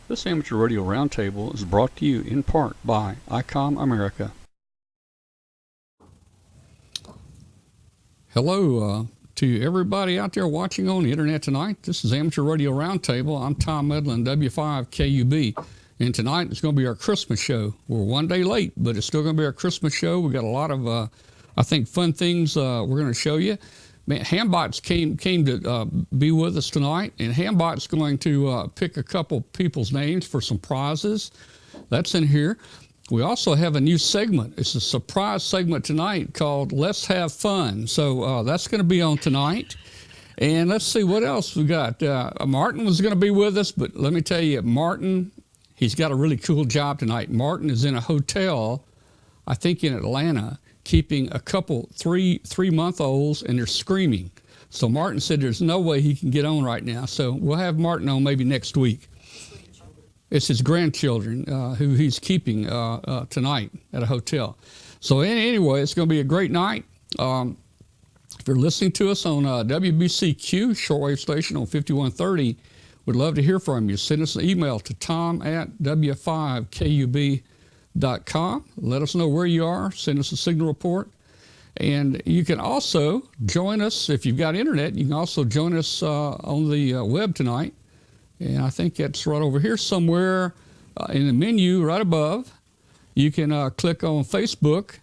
This amateur radio roundtable is brought to you in part by ICOM America. Hello to everybody out there watching on the internet tonight. This is Amateur Radio Roundtable. I'm Tom Medlin, W5KUB. And tonight it's going to be our Christmas show. We're one day late, but it's still going to be our Christmas show. We got a lot of, I think, fun things we're going to show you. Man, Hambot's came to be with us tonight, and Hambot's going to pick a couple people's names for some prizes. That's in here. We also have a new segment. It's a surprise segment tonight called Let's Have Fun. So that's going to be on tonight. And let's see what else we got. Martin was going to be with us, but let me tell you, Martin, he's got a really cool job tonight. Martin is in a hotel, I think in Atlanta, keeping a couple three-month-olds, and they're screaming. So Martin said there's no way he can get on right now. So we'll have Martin on maybe next week. It's his grandchildren who he's keeping tonight at a hotel. So anyway, it's going to be a great night. If you're listening to us on WBCQ, shortwave station on 5130, we'd love to hear from you. Send us an email to tom@w5kub.com. Let us know where you are. Send us a signal report. And you can also join us, if you've got internet, you can also join us on the web tonight. And I think that's right over here somewhere in the menu right above. You can click on Facebook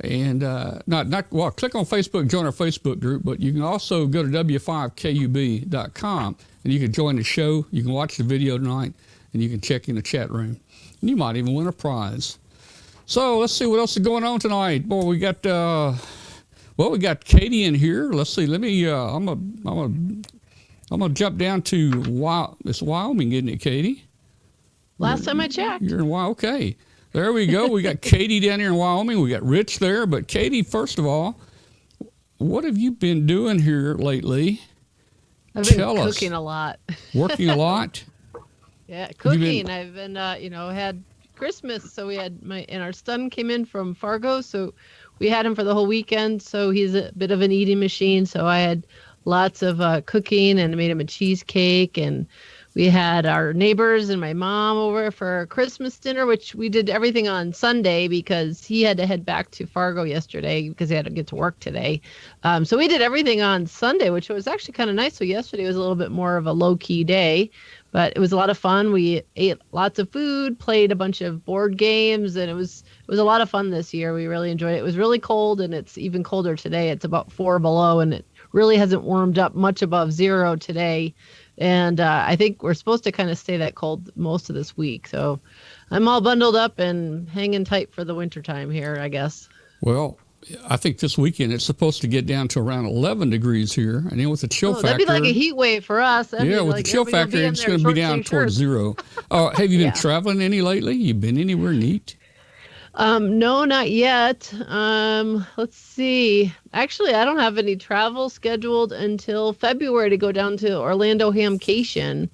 and click on Facebook, join our Facebook group, but you can also go to w5kub.com and you can join the show. You can watch the video tonight and you can check in the chat room. And you might even win a prize. So let's see what else is going on tonight. Boy, we got we got Katie in here. Let's see. Let me. I'm gonna jump down to it's Wyoming, isn't it, Katie? Last time I checked. You're in Wyoming. Okay, there we go. We got Katie down here in Wyoming. We got Rich there. But Katie, first of all, what have you been doing here lately? I've been cooking a lot. Working a lot. Yeah, cooking. I've been, had Christmas, so we had and our son came in from Fargo, so we had him for the whole weekend. So he's a bit of an eating machine. So I had lots of cooking and made him a cheesecake, and we had our neighbors and my mom over for Christmas dinner, which we did everything on Sunday because he had to head back to Fargo yesterday because he had to get to work today. So we did everything on Sunday, which was actually kind of nice. So yesterday was a little bit more of a low-key day, but it was a lot of fun. We ate lots of food, played a bunch of board games, and it was a lot of fun this year. We really enjoyed it. It was really cold, and it's even colder today. It's about 4 below, and it really hasn't warmed up much above 0 today. And I think we're supposed to kind of stay that cold most of this week. So I'm all bundled up and hanging tight for the wintertime here, I guess. Well, I think this weekend it's supposed to get down to around 11 degrees here. And then with the chill factor. That'd be like a heat wave for us. With the chill factor, it's going to be down towards 0. Have you been traveling any lately? You been anywhere neat? No, not yet. Let's see. Actually, I don't have any travel scheduled until February to go down to Orlando Hamcation.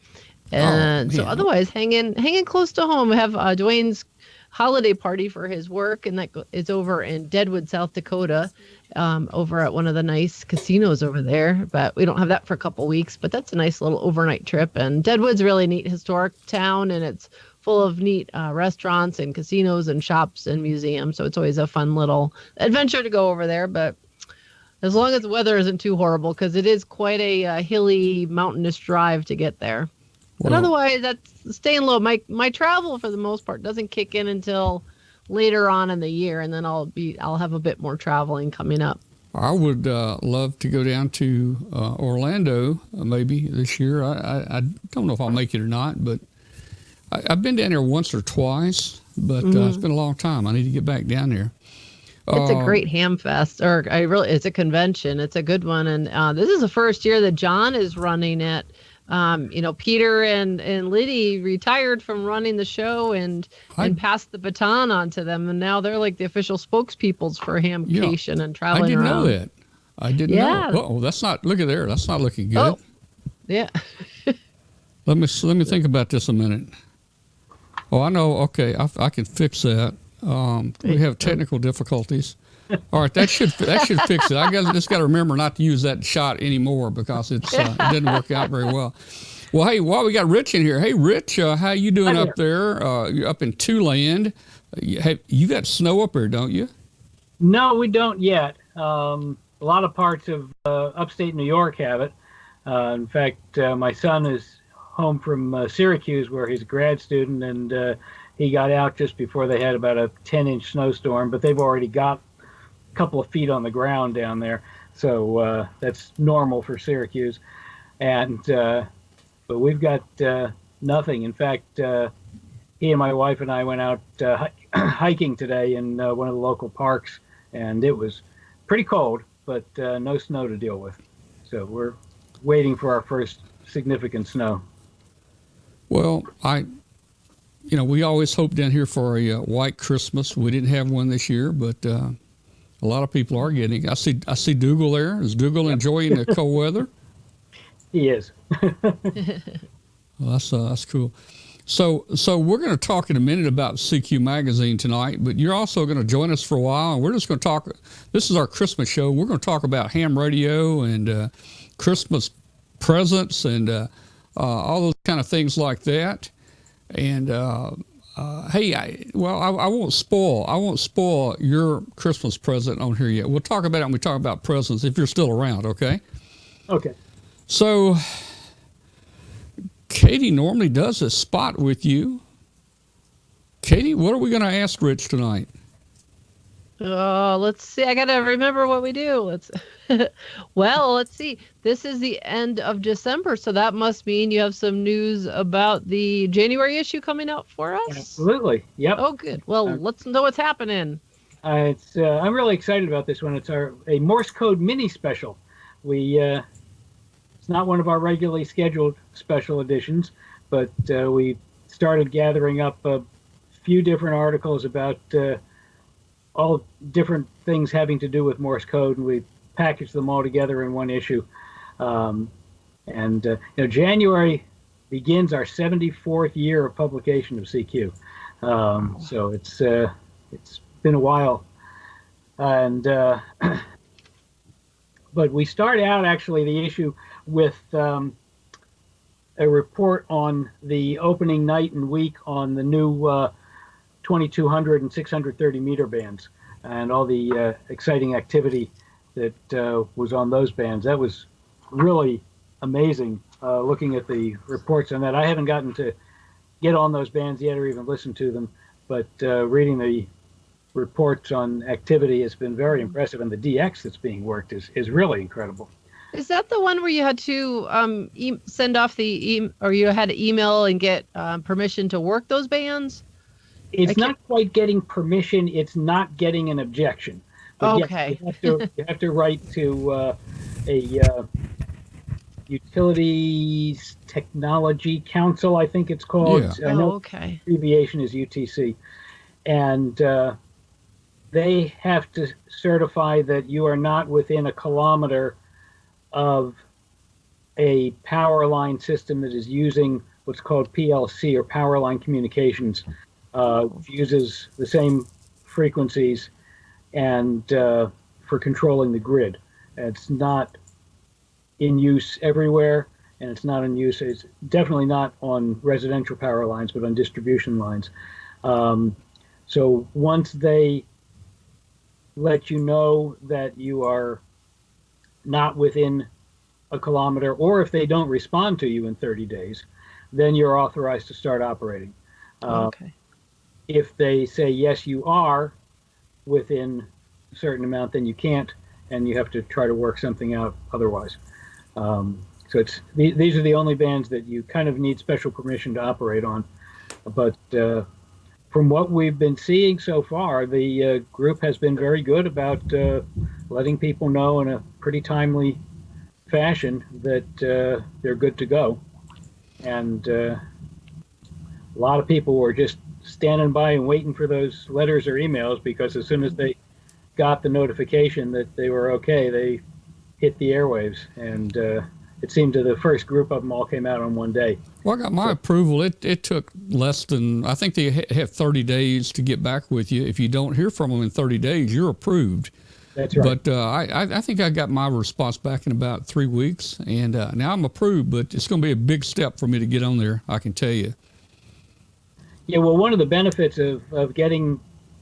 And so otherwise hanging close to home. I have Dwayne's holiday party for his work, and that is over in Deadwood, South Dakota, over at one of the nice casinos over there. But we don't have that for a couple weeks, but that's a nice little overnight trip. And Deadwood's a really neat historic town, and it's full of neat restaurants and casinos and shops and museums. So it's always a fun little adventure to go over there. But as long as the weather isn't too horrible, because it is quite a hilly, mountainous drive to get there. But otherwise, that's staying low. My travel, for the most part, doesn't kick in until later on in the year, and then I'll have a bit more traveling coming up. I would love to go down to Orlando maybe this year. I don't know if I'll make it or not, but I've been down there once or twice, but it's been a long time. I need to get back down there. It's a great ham fest, it's a convention. It's a good one, and this is the first year that John is running it. Peter and Liddy retired from running the show and passed the baton on to them, and now they're like the official spokespeoples for Hamcation and traveling I didn't around. know that. I didn't know. Oh, that's not. Look at there. That's not looking good. Oh, yeah. Let me think about this a minute. Oh, I know. Okay, I can fix that. We have technical difficulties. All right, that should fix it. I guess just got to remember not to use that shot anymore because it didn't work out very well. Well, hey, while we got Rich in here, hey, Rich, how you doing Hi up there? You're up in Two-Land. You got snow up there, don't you? No, we don't yet. A lot of parts of upstate New York have it. In fact, my son is home from Syracuse, where he's a grad student, and he got out just before they had about a 10-inch snowstorm, but they've already got a couple of feet on the ground down there. So that's normal for Syracuse. And but we've got nothing. In fact, he and my wife and I went out hiking today in one of the local parks, and it was pretty cold, but no snow to deal with. So we're waiting for our first significant snow. Well, we always hope down here for a white Christmas. We didn't have one this year, but a lot of people are getting. I see Dougal there. Is Dougal enjoying the cold weather? He is. Well, that's cool. So we're going to talk in a minute about CQ Magazine tonight, but you're also going to join us for a while, and we're just going to talk. This is our Christmas show. We're going to talk about ham radio and Christmas presents and all those kind of things like that. And hey, I won't spoil your Christmas present on here yet. We'll talk about it when we talk about presents if you're still around. Okay. Okay. So, Katie normally does a spot with you. Katie, what are we going to ask Rich tonight? Oh, let's see. I got to remember what we do. Let's see. This is the end of December, so that must mean you have some news about the January issue coming out for us? Absolutely. Yep. Oh, good. Well, let's know what's happening. I'm really excited about this one. It's a Morse code mini special. It's not one of our regularly scheduled special editions, but we started gathering up a few different articles about all different things having to do with Morse code, and we packaged them all together in one issue. January begins our 74th year of publication of CQ. So it's been a while, and but we start out actually the issue with a report on the opening night and week on the new 2200 and 630 meter bands and all the exciting activity that was on those bands. That was really amazing looking at the reports on that. I haven't gotten to get on those bands yet or even listen to them, but reading the reports on activity has been very impressive, and the DX that's being worked is really incredible. Is that the one where you had to send off or you had to email and get permission to work those bands? It's not quite getting permission. It's not getting an objection. But okay. Yes, you have to write to a Utilities Technology Council, I think it's called. Yeah. I know okay. The abbreviation is UTC. And they have to certify that you are not within a kilometer of a power line system that is using what's called PLC, or power line communications, uses the same frequencies and for controlling the grid. It's not in use everywhere, and it's not in use. It's definitely not on residential power lines, but on distribution lines. So once they let you know that you are not within a kilometer, or if they don't respond to you in 30 days, then you're authorized to start operating. Okay. If they say, yes, you are within a certain amount, then you can't, and you have to try to work something out otherwise. So these are the only bands that you kind of need special permission to operate on. But from what we've been seeing so far, the group has been very good about letting people know in a pretty timely fashion that they're good to go. And a lot of people were just standing by and waiting for those letters or emails, because as soon as they got the notification that they were okay, they hit the airwaves. And it seemed to the first group of them all came out on one day. Well, I got my approval. It took less than, I think they have 30 days to get back with you. If you don't hear from them in 30 days, you're approved. That's right. But I think I got my response back in about 3 weeks, and now I'm approved. But it's going to be a big step for me to get on there, I can tell you. Yeah, well, one of the benefits of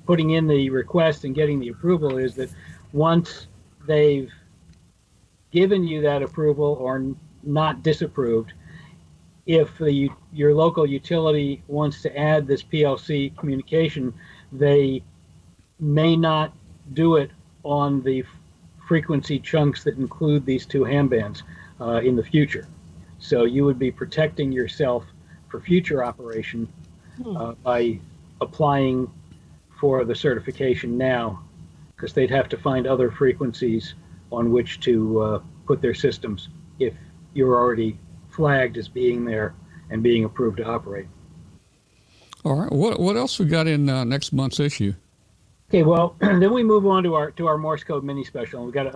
putting in the request and getting the approval is that once they've given you that approval or not disapproved, if your local utility wants to add this PLC communication, they may not do it on the frequency chunks that include these two ham bands in the future. So you would be protecting yourself for future operation by applying for the certification now, because they'd have to find other frequencies on which to put their systems if you're already flagged as being there and being approved to operate. All right. What else we got in next month's issue? Okay, well, then we move on to our Morse code mini special. We've got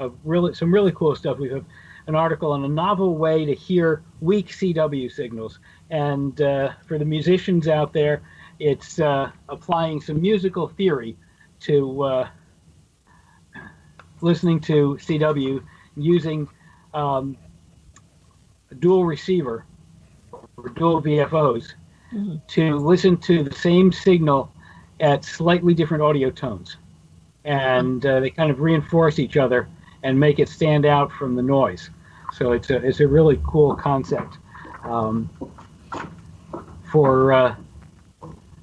some really cool stuff. We have an article on a novel way to hear weak CW signals, and for the musicians out there, it's applying some musical theory to listening to CW using a dual receiver or dual VFOs to listen to the same signal at slightly different audio tones, and they kind of reinforce each other and make it stand out from the noise. So it's a really cool concept for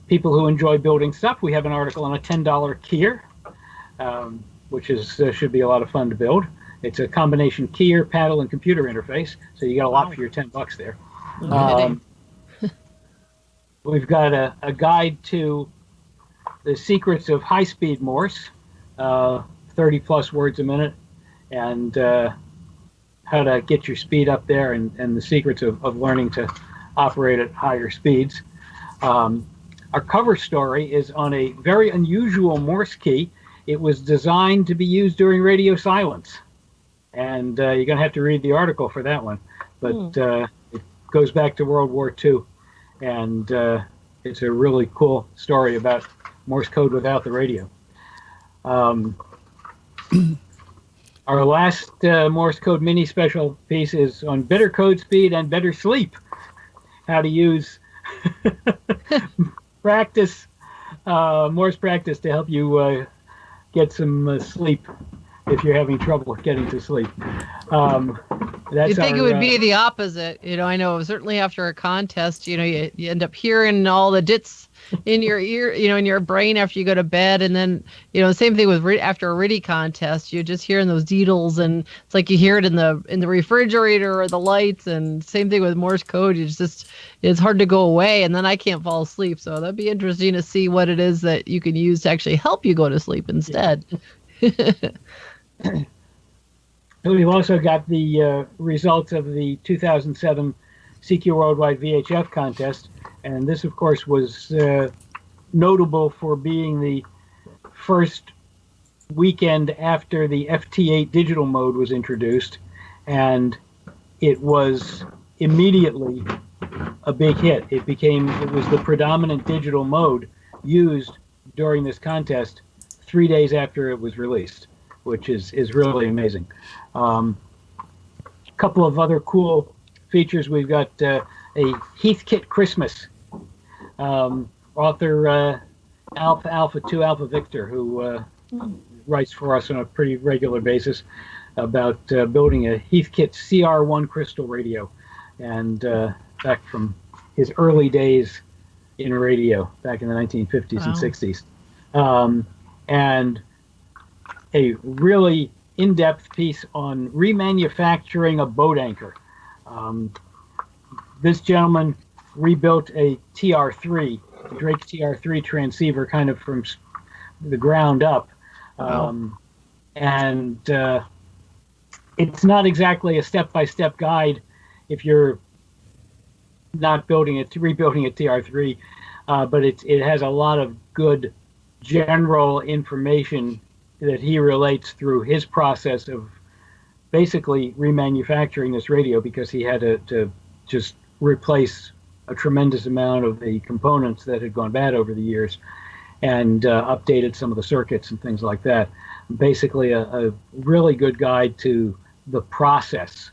people who enjoy building stuff. We have an article on a $10 keyer, which should be a lot of fun to build. It's a combination keyer, paddle, and computer interface, so you got a lot for your $10 there. We've got a guide to the secrets of high-speed Morse, 30 plus words a minute, and how to get your speed up there, and the secrets of learning to operate at higher speeds. Our cover story is on a very unusual Morse key. It was designed to be used during radio silence, and you're going to have to read the article for that one. But it goes back to World War II, and it's a really cool story about Morse code without the radio. Our last Morse code mini special piece is on better code speed and better sleep. How to use practice, Morse practice, to help you get some sleep if you're having trouble getting to sleep. You'd think it would be the opposite. I know certainly after a contest, you end up hearing all the dits in your ear, in your brain after you go to bed. And then, the same thing with after a RIDI contest, you're just hearing those deedles, and it's like you hear it in the refrigerator or the lights. And same thing with Morse code. It's hard to go away, and then I can't fall asleep. So that'd be interesting to see what it is that you can use to actually help you go to sleep instead. We've also got the results of the 2007 CQ Worldwide VHF contest, and this, of course, was notable for being the first weekend after the FT8 digital mode was introduced, and it was immediately a big hit. It was the predominant digital mode used during this contest 3 days after it was released, which is really amazing. A couple of other cool features. We've got a Heathkit Christmas. Author Alpha 2 Alpha Victor, who writes for us on a pretty regular basis about building a Heathkit CR1 crystal radio, and back from his early days in radio back in the 1950s and 60s. And a really in-depth piece on remanufacturing a boat anchor. This gentleman rebuilt a TR3, Drake TR3 transceiver, kind of from the ground up. And it's not exactly a step-by-step guide if you're not rebuilding a TR3, but it has a lot of good general information that he relates through his process of basically remanufacturing this radio, because he had to just replace a tremendous amount of the components that had gone bad over the years. and updated some of the circuits and things like that. Basically, a really good guide to the process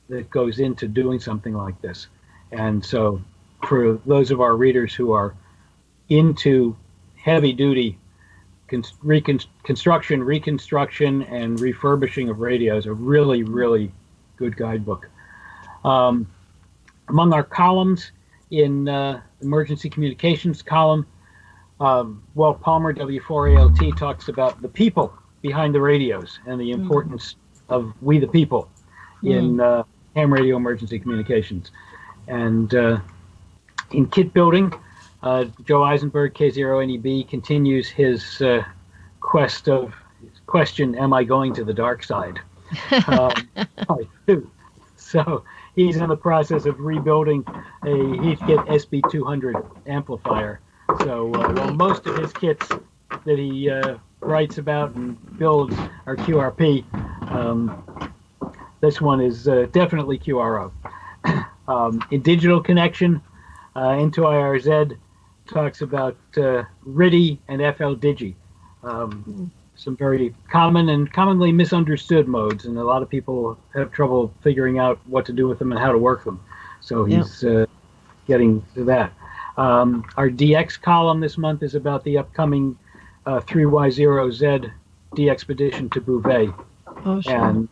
that goes into doing something like this. And so for those of our readers who are into heavy-duty construction, reconstruction, and refurbishing of radios, a really, really good guidebook. Among our columns in emergency communications column, Walt Palmer, W4ALT, talks about the people behind the radios and the importance of we the people in ham radio emergency communications. And in kit building, Joe Eisenberg, K0NEB, continues his question, am I going to the dark side? So he's in the process of rebuilding a Heathkit SB200 amplifier. So while most of his kits that he writes about and builds are QRP, this one is definitely QRO. In digital connection, Into IRZ talks about RIDI and FL-Digi, some very common and commonly misunderstood modes, and a lot of people have trouble figuring out what to do with them and how to work them. So he's getting to that. Our DX column this month is about the upcoming 3Y0Z DXpedition to Bouvet. Oh, sure. And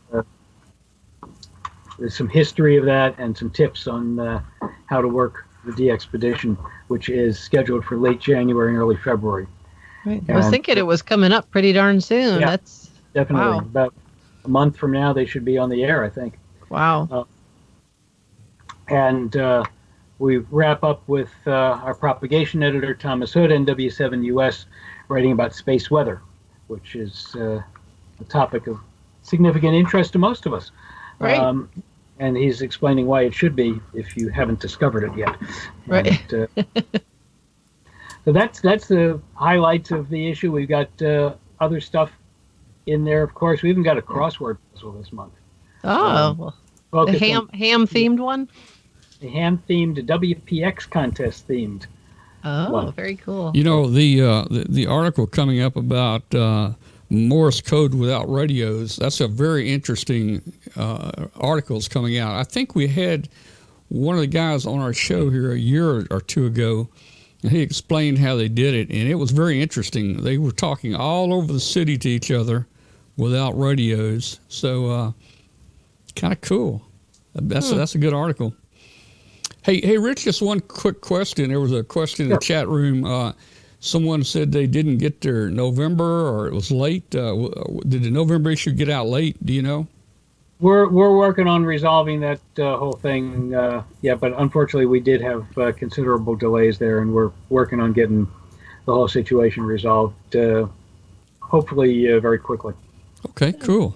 there's some history of that and some tips on how to work the DXpedition, which is scheduled for late January and early February. Right. I was thinking it was coming up pretty darn soon. Yeah, That's definitely. wow. About a month from now, they should be on the air, I think. Wow. And we wrap up with our propagation editor, Thomas Hood, NW7US, writing about space weather, which is a topic of significant interest to most of us. Right. And he's explaining why it should be if you haven't discovered it yet. Right. And, so that's the highlights of the issue. We've got other stuff in there, of course. We even got a crossword puzzle this month. Oh, the ham themed one? The ham themed, WPX contest themed. Oh, one. very cool. You know, the article coming up about Morse code without radios, that's a very interesting articles coming out. I think we had one of the guys on our show here a year or two ago, and he explained how they did it, and it was very interesting. They were talking all over the city to each other without radios, so kind of cool. That's a good article. Hey, Rich, just one quick question. There was a question in the chat room. Someone said they didn't get their November, or it was late. Did the November issue get out late? Do you know? We're working on resolving that whole thing. But unfortunately, we did have considerable delays there, and we're working on getting the whole situation resolved. Hopefully, very quickly. Okay, cool.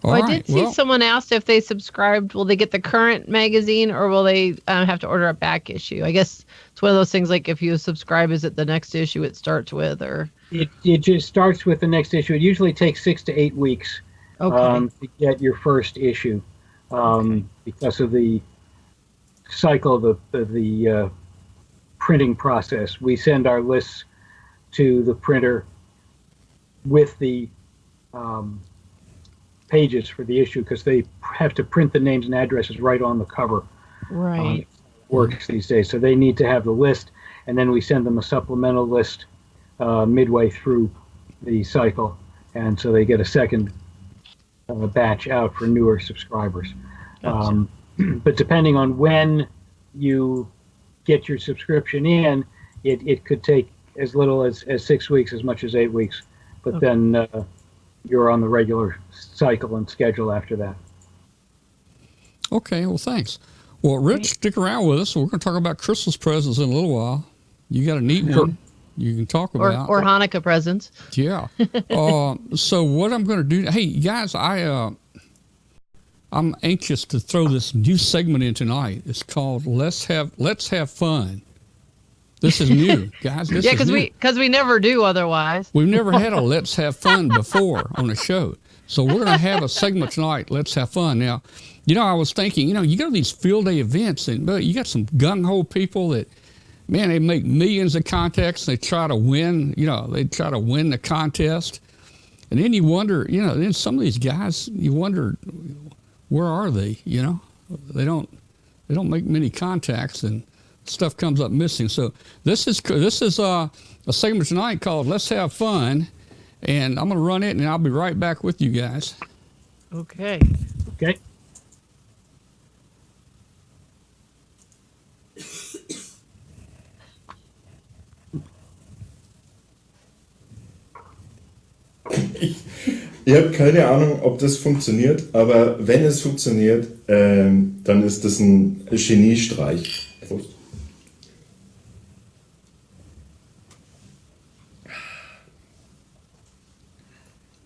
All I right, did see someone asked if they subscribed, will they get the current magazine or will they have to order a back issue? I guess it's one of those things like if you subscribe, is it the next issue it starts with? Or It just starts with the next issue. It usually takes 6 to 8 weeks to get your first issue because of the cycle of the printing process. We send our lists to the printer with the pages for the issue because they have to print the names and addresses right on the cover. right. Works these days, so they need to have the list, and then we send them a supplemental list midway through the cycle, and so they get a second batch out for newer subscribers. Gotcha. But depending on when you get your subscription in, it could take as little as 6 weeks, as much as 8 weeks, but then you're on the regular cycle and schedule after that. Okay, well, thanks. Well, Rich, stick around with us. We're going to talk about Christmas presents in a little while. You got a neat one you can talk about. Or Hanukkah presents. Yeah. So what I'm going to do, hey, guys, I'm anxious to throw this new segment in tonight. It's called Let's Have Fun. This is new, guys. This is new. because we never do otherwise. We've never had a Let's Have Fun before on the show. So we're going to have a segment tonight, Let's Have Fun. Now, I was thinking, you go to these field day events, but you got some gung-ho people that man, they make millions of contacts. They try to win, they try to win the contest. And then you wonder, then some of these guys, you wonder, where are they? They don't make many contacts, and stuff comes up missing. So this is a segment tonight called "Let's Have Fun," and I'm going to run it, and I'll be right back with you guys. Okay. Okay. Ich habe keine Ahnung, ob das funktioniert, aber wenn es funktioniert, dann ist das ein Geniestreich. Prost.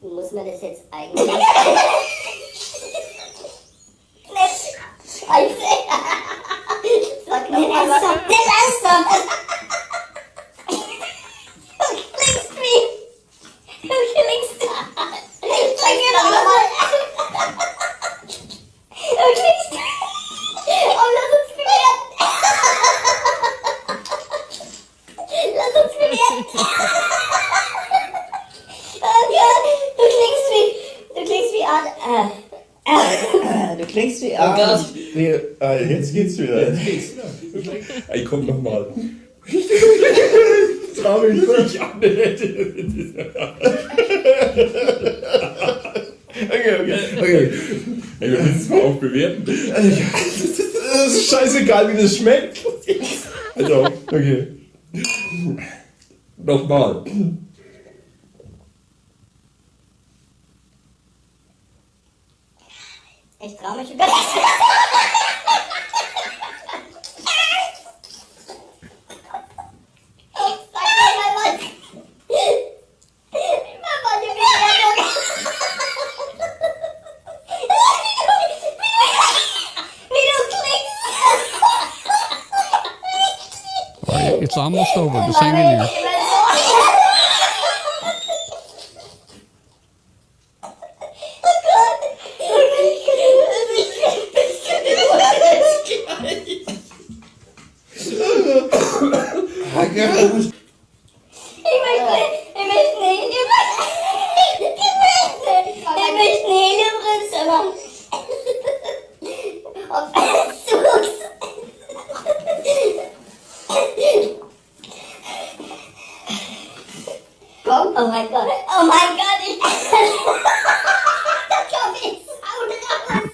Muss man das jetzt eigentlich... Scheiße! Sag noch mal was. Nicht ernsthaft! Du klingst wie... Sag mir doch mal. Du klingst... Oh, lass uns bewerten. Lass uns bewerten. Oh Gott, du klingst wie Art... Du klingst wie Art... Oh Gott. Jetzt geht's wieder. Ey, komm nochmal. Trau mich nicht an. Okay. Ey, wir müssen es mal auch bewerten. Das ist scheißegal, wie das schmeckt. Also, okay. Nochmal. Ich trau mich über... It's almost over. Just hang in there. Oh my god. Oh my god. Da kommt jetzt Sound raus.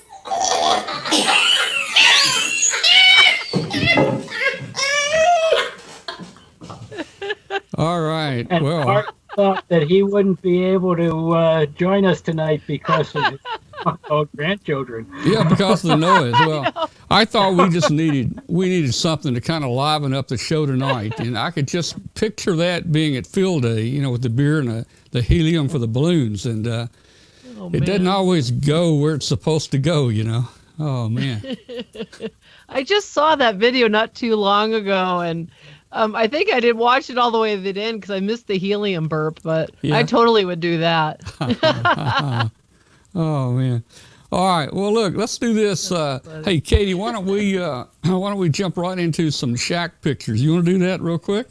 All right. And Well, Art thought that he wouldn't be able to join us tonight because of his grandchildren. yeah, because of the noise. Well, I thought we needed something to kind of liven up the show tonight, and I could just picture that being at field day, with the beer and the helium for the balloons, and it doesn't always go where it's supposed to go, Oh man. I just saw that video not too long ago, and I think I did watch it all the way to the end because I missed the helium burp, but Yeah. I totally would do that. Oh man. All right. Well, look, let's do this. Hey, Katie, why don't we jump right into some shack pictures? You want to do that real quick?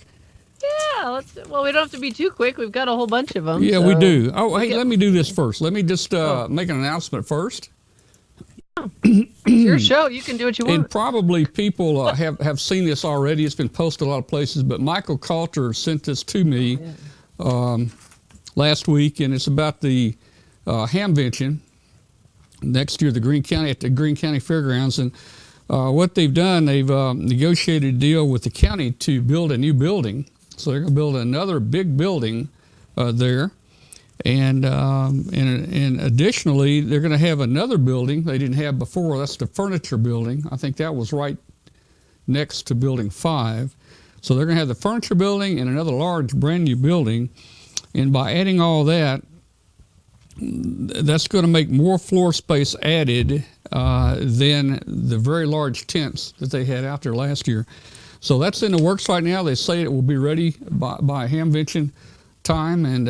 Yeah, well, we don't have to be too quick. We've got a whole bunch of them. Yeah, so. we do. Oh, hey, let me do this first. Let me just make an announcement first. It's your show. You can do what you want. And probably people have seen this already. It's been posted a lot of places, but Michael Coulter sent this to me last week, and it's about the Hamvention next year, at the Greene County Fairgrounds. And what they've done, they've negotiated a deal with the county to build a new building. So they're going to build another big building there. And additionally, they're going to have another building they didn't have before. That's the furniture building. I think that was right next to Building 5. So they're going to have the furniture building and another large brand new building. And by adding all that, that's going to make more floor space added than the very large tents that they had out there last year. So that's in the works right now. They say it will be ready by Hamvention time, and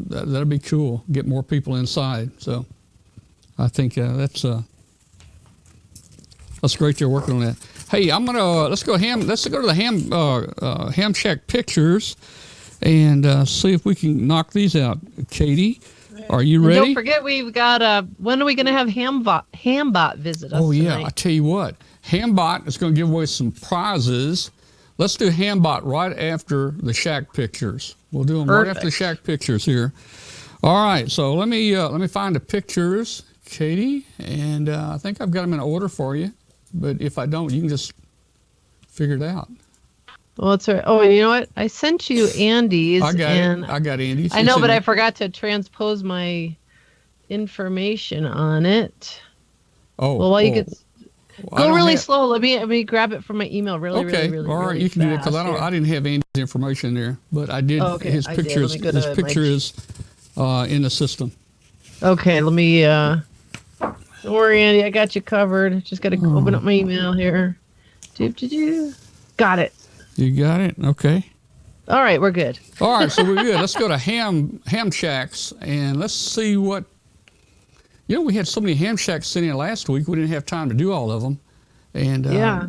that'll be cool. Get more people inside. So I think that's great they're working on that. Hey, let's go to the Ham Shack pictures and see if we can knock these out. Katie, are you ready? Don't forget, we've got when are we going to have Hambot visit us? Oh yeah, tonight? I tell you what, Hambot is going to give away some prizes. Let's do Hambot right after the Shack pictures. We'll do them right after the Shack pictures here. All right, so let me find the pictures, Katie, and I think I've got them in order for you. But if I don't, you can just figure it out. Well, it's all right. Oh, you know what? I sent you Andy's. I got Andy's. I know, but I forgot to transpose my information on it. Oh, well, you could go really slow. Let me grab it from my email. Really, okay. really All right, really you can do that because fast I didn't have Andy's information there, but I did. okay. His picture is in the system. Okay, let me. Don't worry, Andy. I got you covered. Just got to open up my email here. Got it. You got it. Okay. All right, we're good. All right, so we're good. Let's go to Ham Shacks and let's see what. We had so many Ham Shacks sitting in last week. We didn't have time to do all of them. And yeah.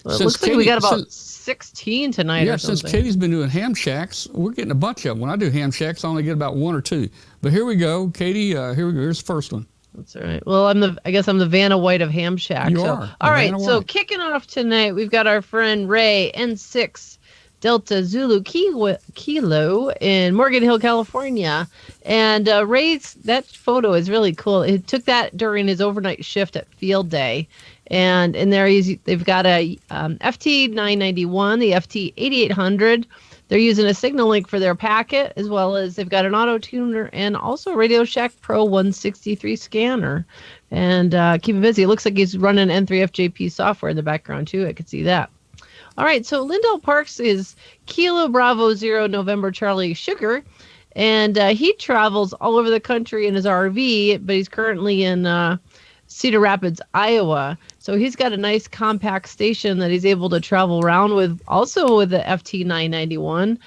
Well, it looks like we got about 16 tonight. Yeah, or something. Since Katie's been doing Ham Shacks, we're getting a bunch of them. When I do Ham Shacks, I only get about 1 or 2. But here we go, Katie. Here we go. Here's the first one. That's all right. Well, I guess I'm the Vanna White of Ham Shack. You are. All right. Vanna So White. kicking off tonight, we've got our friend Ray N6 Delta Zulu Kilo in Morgan Hill, California. And Ray's, that photo is really cool. He took that during his overnight shift at Field Day. And in there, they've got a FT991, the FT8800. They're using a signal link for their packet, as well as they've got an auto tuner and also a Radio Shack Pro 163 scanner. And keep him busy. It looks like he's running N3FJP software in the background, too. I could see that. All right, so Lindell Parks is Kilo Bravo 0 November Charlie Sugar. And he travels all over the country in his RV, but he's currently in Cedar Rapids, Iowa. So he's got a nice compact station that he's able to travel around with, also with the FT991,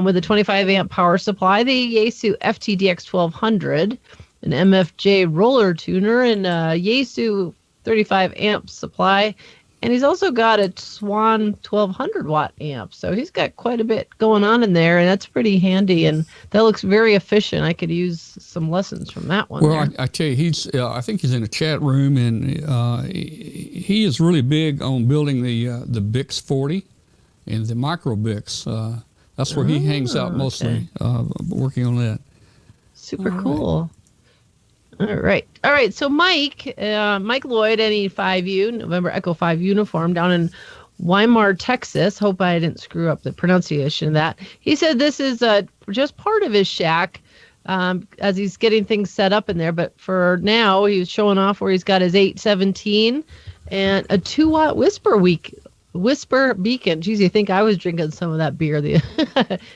with a 25 amp power supply, the Yaesu FTDX1200, an MFJ roller tuner, and a Yaesu 35 amp supply. And he's also got a Swan 1200 watt amp. So he's got quite a bit going on in there, and that's pretty handy. And that looks very efficient. I could use some lessons from that one. Well, I tell you, I think he's in a chat room, and he is really big on building the Bix 40 and the Micro Bix. That's where he hangs out mostly, working on that. Super cool. All right. So Mike Lloyd, NE5U, November Echo 5 uniform, down in Weimar, Texas. Hope I didn't screw up the pronunciation of that. He said this is just part of his shack as he's getting things set up in there. But for now, he was showing off where he's got his 817 and a 2-watt Whisper Beacon. Geez, you think I was drinking some of that beer.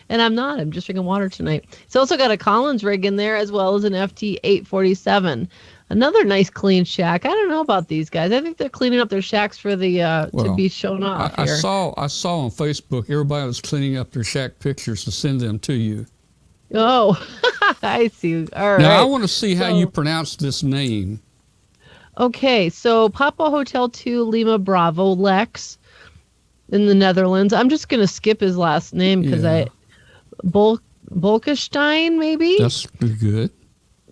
And I'm not. I'm just drinking water tonight. He's also got a Collins rig in there as well as an FT847. Another nice clean shack. I don't know about these guys. I think they're cleaning up their shacks for the to be shown off here. I saw on Facebook everybody was cleaning up their shack pictures to send them to you. Oh, I see. All right. Now I want to see how you pronounce this name. Okay, so Papa Hotel 2 Lima Bravo Lex in the Netherlands. I'm just going to skip his last name because Bolkestein, maybe? That's good.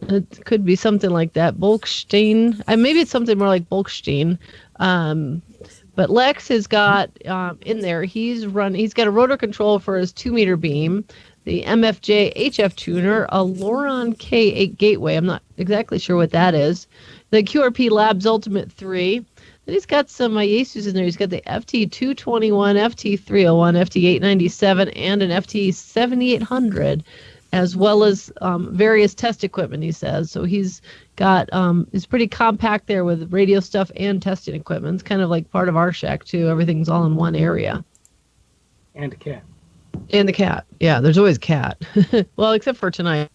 It could be something like that. Bolkestein. Maybe it's something more like Bolkestein. But Lex has got in there, he's got a rotor control for his 2-meter beam, the MFJ HF tuner, a Loron K8 gateway. I'm not exactly sure what that is. The QRP Labs Ultimate 3. Then he's got some Yaesus in there. He's got the FT221, FT301, FT897, and an FT7800, as well as various test equipment, he says. So he's got, it's pretty compact there with radio stuff and testing equipment. It's kind of like part of our shack, too. Everything's all in one area. And a cat. And the cat. Yeah, there's always a cat. Well, except for tonight.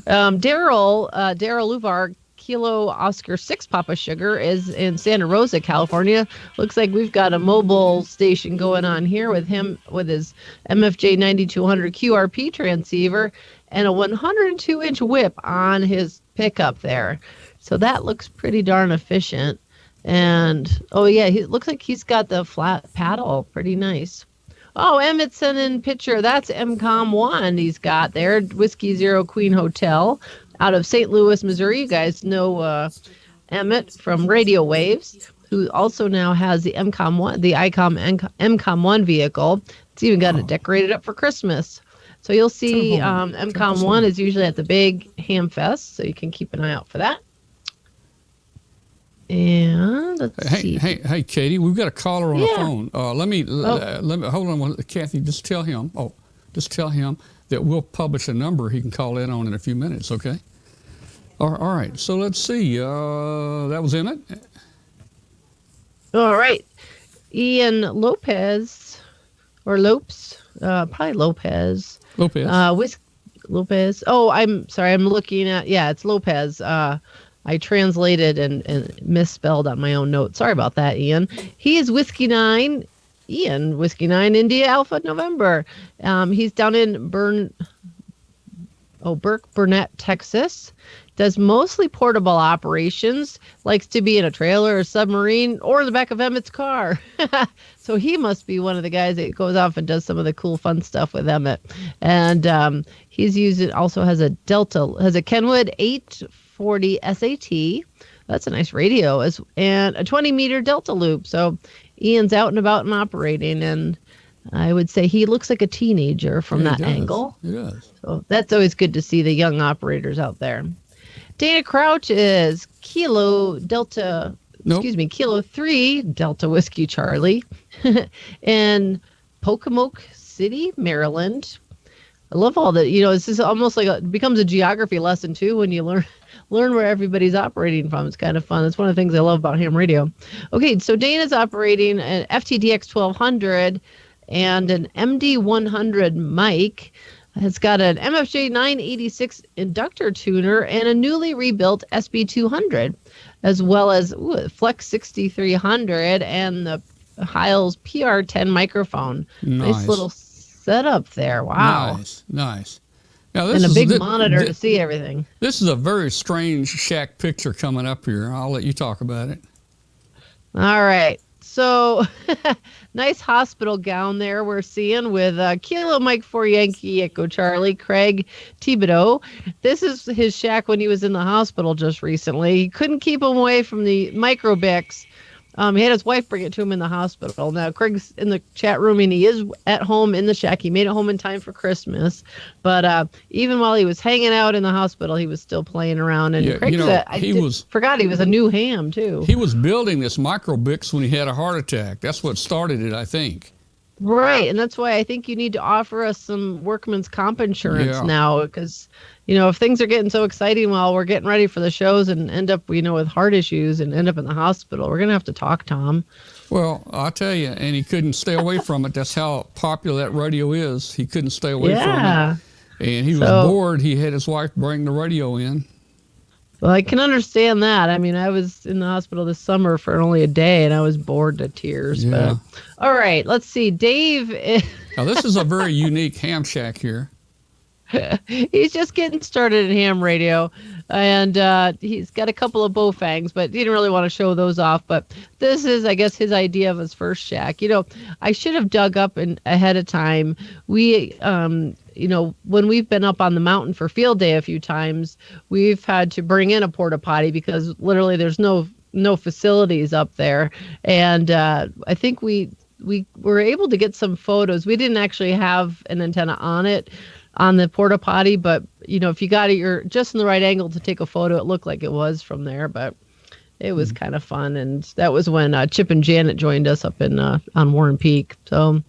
Daryl Luvar, Kilo Oscar 6 Papa Sugar, is in Santa Rosa, California. Looks like we've got a mobile station going on here with him, with his MFJ 9200 QRP transceiver and a 102-inch whip on his pickup there. So that looks pretty darn efficient. And oh yeah, he looks like he's got the flat paddle, pretty nice. Oh, Emmett sent in picture. That's MCOM 1 he's got there. Whiskey Zero Queen Hotel out of St. Louis, Missouri. You guys know Emmett from Radio Waves, who also now has the MCOM 1, the MCOM 1 vehicle. It's even got it decorated up for Christmas. So you'll see MCOM 1 is usually at the big Ham Fest, so you can keep an eye out for that. And let's see. Hey, Katie, we've got a caller on the phone. Let me hold on, Kathy. Just tell him that we'll publish a number he can call in on in a few minutes. Okay. All right. So let's see. That was Emmett. All right, Ian Lopez or Lopes, probably Lopez. Lopez. Oh, I'm sorry. I'm looking at it's Lopez. I translated and misspelled on my own note. Sorry about that, Ian. He is Whiskey 9, Ian, Whiskey 9, India Alpha November. He's down in Burke Burnett, Texas. Does mostly portable operations, likes to be in a trailer or submarine or in the back of Emmett's car. So he must be one of the guys that goes off and does some of the cool, fun stuff with Emmett. And also has a Kenwood 840 SAT. That's a nice radio, and a 20-meter Delta loop. So Ian's out and about and operating, and I would say he looks like a teenager from that angle. He does. So that's always good to see the young operators out there. Dana Crouch is Kilo 3 Delta Whiskey Charlie in Pocomoke City, Maryland. I love all that. This is almost like it becomes a geography lesson too when you learn where everybody's operating from. It's kind of fun. That's one of the things I love about ham radio. Okay, so Dana's operating an FTDX 1200 and an MD100 mic. It's got an MFJ 986 inductor tuner and a newly rebuilt SB200, as well as Flex 6300 and the Heils PR10 microphone. Nice little setup there. Wow. Nice. Now, and a big monitor to see everything. This is a very strange shack picture coming up here. I'll let you talk about it. All right. So, nice hospital gown there we're seeing with Kilo Mike 4 Yankee Echo Charlie, Craig Thibodeau. This is his shack when he was in the hospital just recently. He couldn't keep him away from the Microbics. He had his wife bring it to him in the hospital. Now, Craig's in the chat room, and he is at home in the shack. He made it home in time for Christmas. But even while he was hanging out in the hospital, he was still playing around. And Craig said, forgot he was a new ham, too. He was building this Microbix when he had a heart attack. That's what started it, I think. Right, and that's why I think you need to offer us some workman's comp insurance now, because if things are getting so exciting while we're getting ready for the shows and end up with heart issues and end up in the hospital, we're gonna have to talk Tom. Well, I'll tell you, and he couldn't stay away from it. That's how popular that radio is. He couldn't stay away from it, and he was bored. He had his wife bring the radio in. Well, I can understand that. I mean, I was in the hospital this summer for only a day, and I was bored to tears. Yeah. But all right, let's see. Dave. Now, this is a very unique ham shack here. He's just getting started in ham radio, and he's got a couple of Bofangs, but he didn't really want to show those off. But this is, I guess, his idea of his first shack. I should have dug up ahead of time. We, when we've been up on the mountain for field day a few times, we've had to bring in a porta potty because literally there's no facilities up there. And I think we were able to get some photos. We didn't actually have an antenna on the porta potty, but if you got it, you're just in the right angle to take a photo. It looked like it was from there, but it was kind of fun. And that was when Chip and Janet joined us up in on Warren Peak. So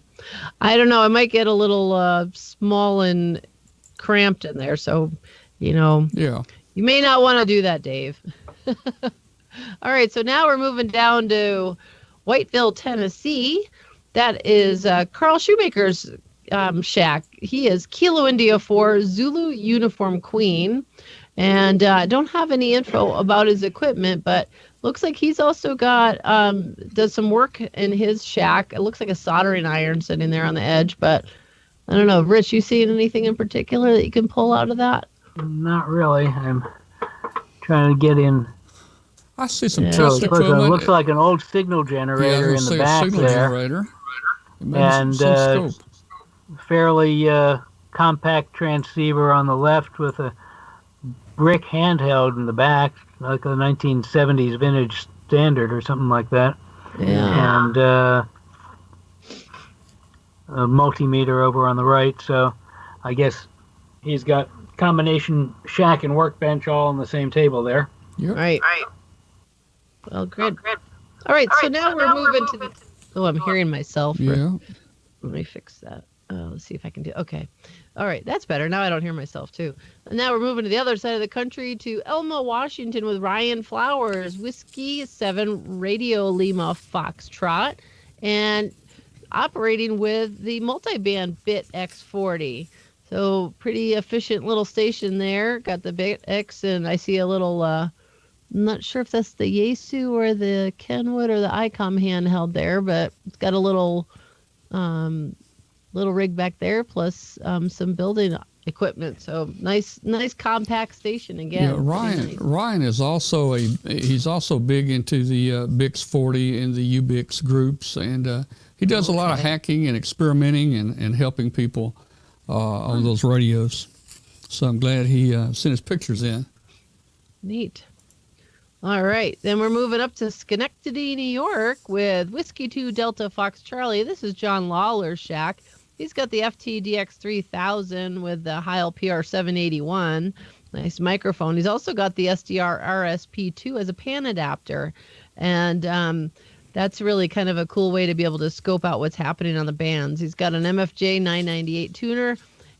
I don't know. It might get a little small and cramped in there. So, you may not want to do that, Dave. All right. So now we're moving down to Whiteville, Tennessee. That is Carl Shoemaker's shack. He is Kilo India 4 Zulu Uniform Queen, and don't have any info about his equipment, but looks like he's also got does some work in his shack. It looks like a soldering iron sitting there on the edge, but I don't know. Rich, you seeing anything in particular that you can pull out of that? Not really. I'm trying to get in I see some Yeah. So test of course, it equipment. looks like an old signal Yeah, I generator was in gonna the say a back signal there, generator. Maybe and some scope. fairly compact transceiver on the left with a brick handheld in the back, like a 1970s vintage standard or something like that. Yeah. And a multimeter over on the right. So I guess he's got combination shack and workbench all on the same table there. Yep. Right. Well, good. All right, so now we're moving to the. Oh, I'm hearing myself. Yeah. Let me fix that. Let's see if I can do. Okay. All right, that's better. Now I don't hear myself too. And now we're moving to the other side of the country to Elma, Washington, with Ryan Flowers, Whiskey 7 Radio Lima Foxtrot, and operating with the multi-band Bit X40. So pretty efficient little station there. Got the Bit X, and I see a little. I'm not sure if that's the Yaesu or the Kenwood or the ICOM handheld there, but it's got a little rig back there, plus some building equipment. So nice compact station again. Yeah, Ryan is also he's also big into the Bix 40 and the UBix groups, and he does a lot of hacking and experimenting and helping people on those radios. So I'm glad he sent his pictures in. Neat. All right, then we're moving up to Schenectady, New York, with Whiskey 2 Delta Fox Charlie. This is John Lawler's shack. He's got the FTDX 3000 with the Heil PR 781. Nice microphone. He's also got the SDR RSP2 as a pan adapter. And that's really kind of a cool way to be able to scope out what's happening on the bands. He's got an MFJ 998 tuner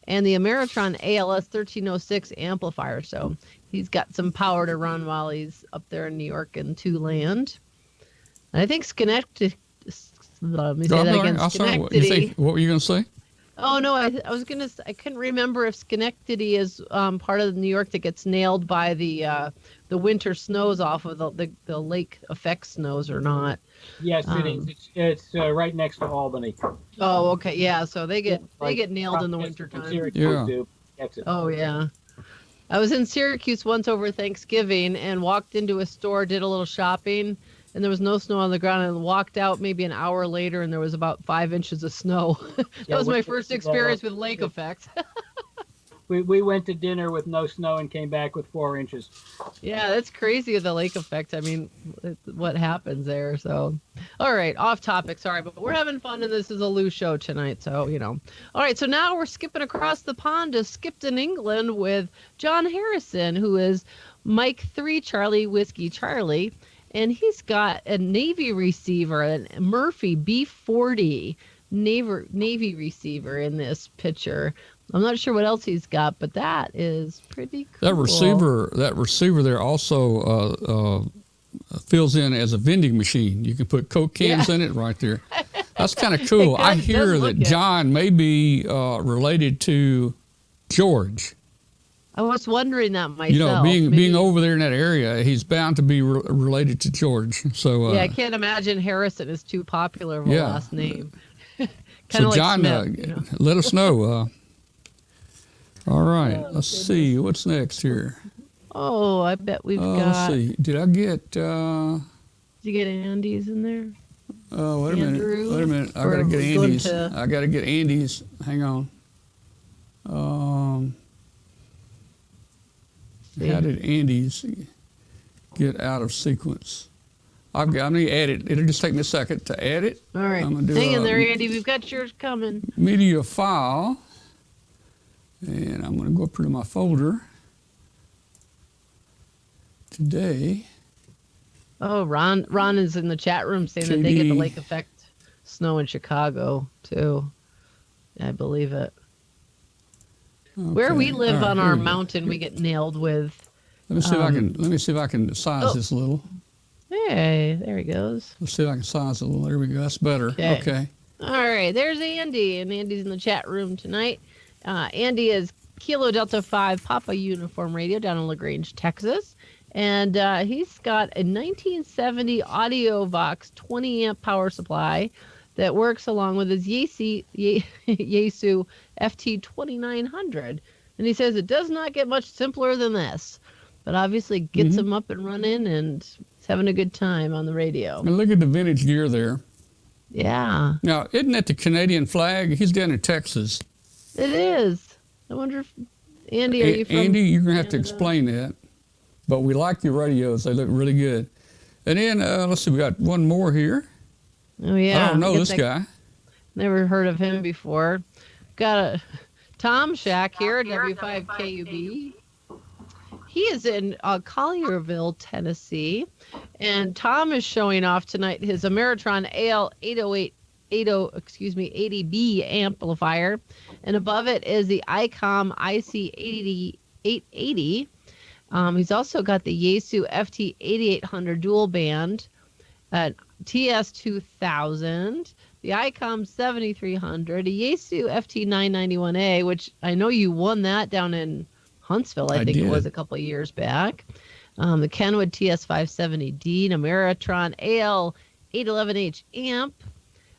and the Ameritron ALS 1306 amplifier. So he's got some power to run while he's up there in New York and Two-Land. And I think Schenectady. Let me say that again. Schenectady. What were you going to say? Oh no, I was gonna. I couldn't remember if Schenectady is part of New York that gets nailed by the winter snows off of the lake effect snows or not. Yes, it is. It's right next to Albany. Oh, okay, yeah. So they get nailed in the winter time. Yeah. Oh yeah. I was in Syracuse once over Thanksgiving and walked into a store, did a little shopping, and there was no snow on the ground, and walked out maybe an hour later and there was about 5 inches of snow. That was my first experience with lake effects. We went to dinner with no snow and came back with 4 inches. Yeah, that's crazy, the lake effect. I mean, what happens there. So, all right, off topic, sorry, but we're having fun, and this is a Lou show tonight, so, All right, so now we're skipping across the pond to Skipton, England, with John Harrison, who is Mike 3 Charlie Whiskey Charlie, and he's got a Navy receiver, a Murphy B40 Navy receiver in this picture. I'm not sure what else he's got, but that is pretty cool. That receiver there also fills in as a vending machine. You can put Coke cans in it right there. That's kind of cool. I hear that John may be related to George. I was wondering that myself. Being over there in that area, he's bound to be related to George. So I can't imagine Harrison is too popular of a last name. So like John, Smith, let us know. All right, let's see what's next here. Oh, I bet we've got. Let's see. Did I get? Did you get Andy's in there? Oh, wait a minute. I gotta get Andy's. I gotta get Andy's. Hang on. How did Andy's get out of sequence? I'm going to add it. It'll just take me a second to add it. All right. Hang in there, Andy. We've got yours coming. Media file. And I'm going to go up here to my folder. Today. Oh, Ron is in the chat room saying that they get the lake effect snow in Chicago, too. I believe it. Okay. Where we live on our mountain, we get nailed with. Let me see if I can size this a little. Hey, there he goes. Let's see if I can size it a little. There we go. That's better. Okay. All right. There's Andy, and Andy's in the chat room tonight. Andy is Kilo Delta 5 Papa Uniform Radio down in LaGrange, Texas. And he's got a 1970 AudioVox 20 amp power supply that works along with his Yaesu FT2900. And he says it does not get much simpler than this. but obviously gets him up and running and he's having a good time on the radio. And look at the vintage gear there. Yeah. Now, isn't that the Canadian flag? He's down in Texas. It is. I wonder if, Andy, are you from Andy, you're going to have to Canada? explain that. But we like your radios. They look really good. And then, let's see, we got one more here. Oh, yeah. I don't know guess this guy. Never heard of him before. Got a Tom Shack here at W5KUB. He is in Collierville, Tennessee. And Tom is showing off tonight his Ameritron AL 80B amplifier. And above it is the ICOM IC 880. He's also got the Yaesu FT 8800 dual band, TS 2000, the ICOM 7300, a Yaesu FT 991A, which I know you won that down in Huntsville, I think did. it was a couple of years back. The Kenwood TS 570D, an Ameritron AL 811H amp.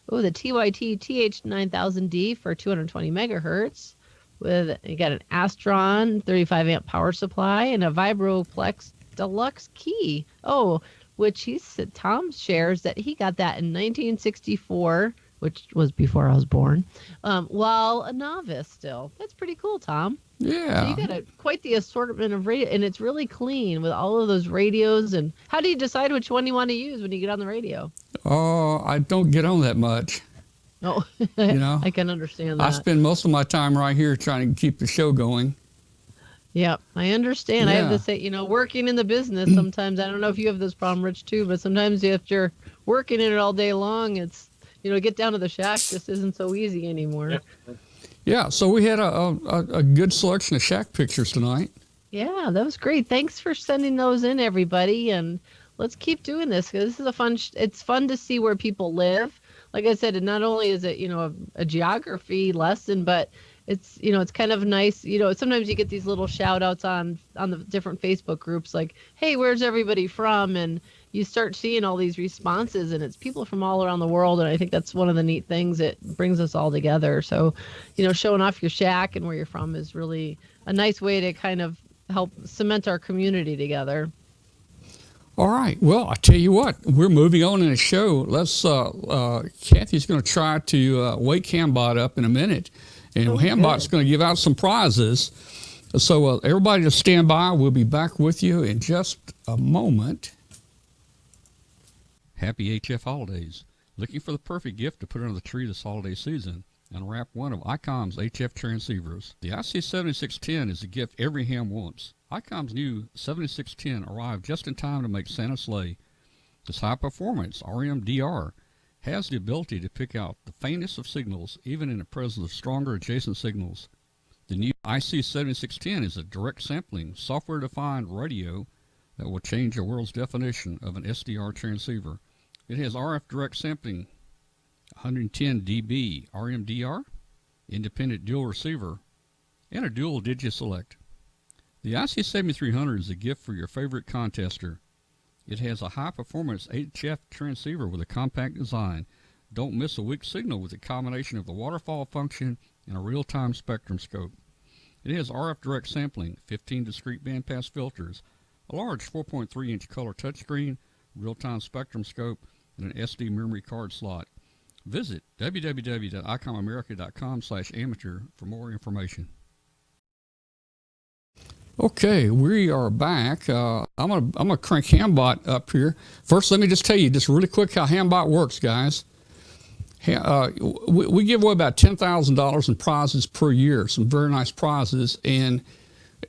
Oh, the TYT TH 9000D for 220 megahertz. You got an Astron 35 amp power supply and a Vibroplex Deluxe key. Oh, which Tom shares that he got that in 1964, which was before I was born, while a novice still. That's pretty cool, Tom. Yeah. So you got quite the assortment of radio, and it's really clean with all of those radios. And how do you decide which one you want to use when you get on the radio? Oh, I don't get on that much. Oh, You know, I can understand that. I spend most of my time right here trying to keep the show going. Yeah, I understand. I have Yeah. to say, working in the business, sometimes, I don't know if you have this problem, Rich, too, but sometimes if you're working in it all day long, it's, get down to the shack just isn't so easy anymore. Yep. Yeah, so we had a good selection of shack pictures tonight. Yeah, that was great. Thanks for sending those in, everybody. And let's keep doing this because this is it's fun to see where people live. Like I said, not only is it, a geography lesson, but it's, it's kind of nice. Sometimes you get these little shout outs on the different Facebook groups like, hey, where's everybody from? And you start seeing all these responses and it's people from all around the world. And I think that's one of the neat things. It brings us all together. So, showing off your shack and where you're from is really a nice way to kind of help cement our community together. All right. Well, I tell you what, we're moving on in the show. Let's, Kathy's going to try to wake Hambot up in a minute. And Hambot's going to give out some prizes. So everybody just stand by. We'll be back with you in just a moment. Happy HF holidays. Looking for the perfect gift to put under the tree this holiday season? Unwrap one of ICOM's HF transceivers. The IC7610 is the gift every ham wants. ICOM's new 7610 arrived just in time to make Santa's sleigh. This high-performance RMDR has the ability to pick out the faintest of signals, even in the presence of stronger adjacent signals. The new IC7610 is a direct sampling, software-defined radio that will change the world's definition of an SDR transceiver. It has RF direct sampling, 110 dB RMDR, independent dual receiver, and a dual digiselect. The IC7300 is a gift for your favorite contester. It has a high-performance HF transceiver with a compact design. Don't miss a weak signal with a combination of the waterfall function and a real-time spectrum scope. It has RF direct sampling, 15 discrete bandpass filters, a large 4.3-inch color touchscreen, real-time spectrum scope, and an SD memory card slot. Visit www.icomamerica.com/amateur for more information. Okay, we are back. I'm gonna crank Hambot up here. First, let me just tell you just really quick how Hambot works, guys. We give away about $10,000 in prizes per year, some very nice prizes, and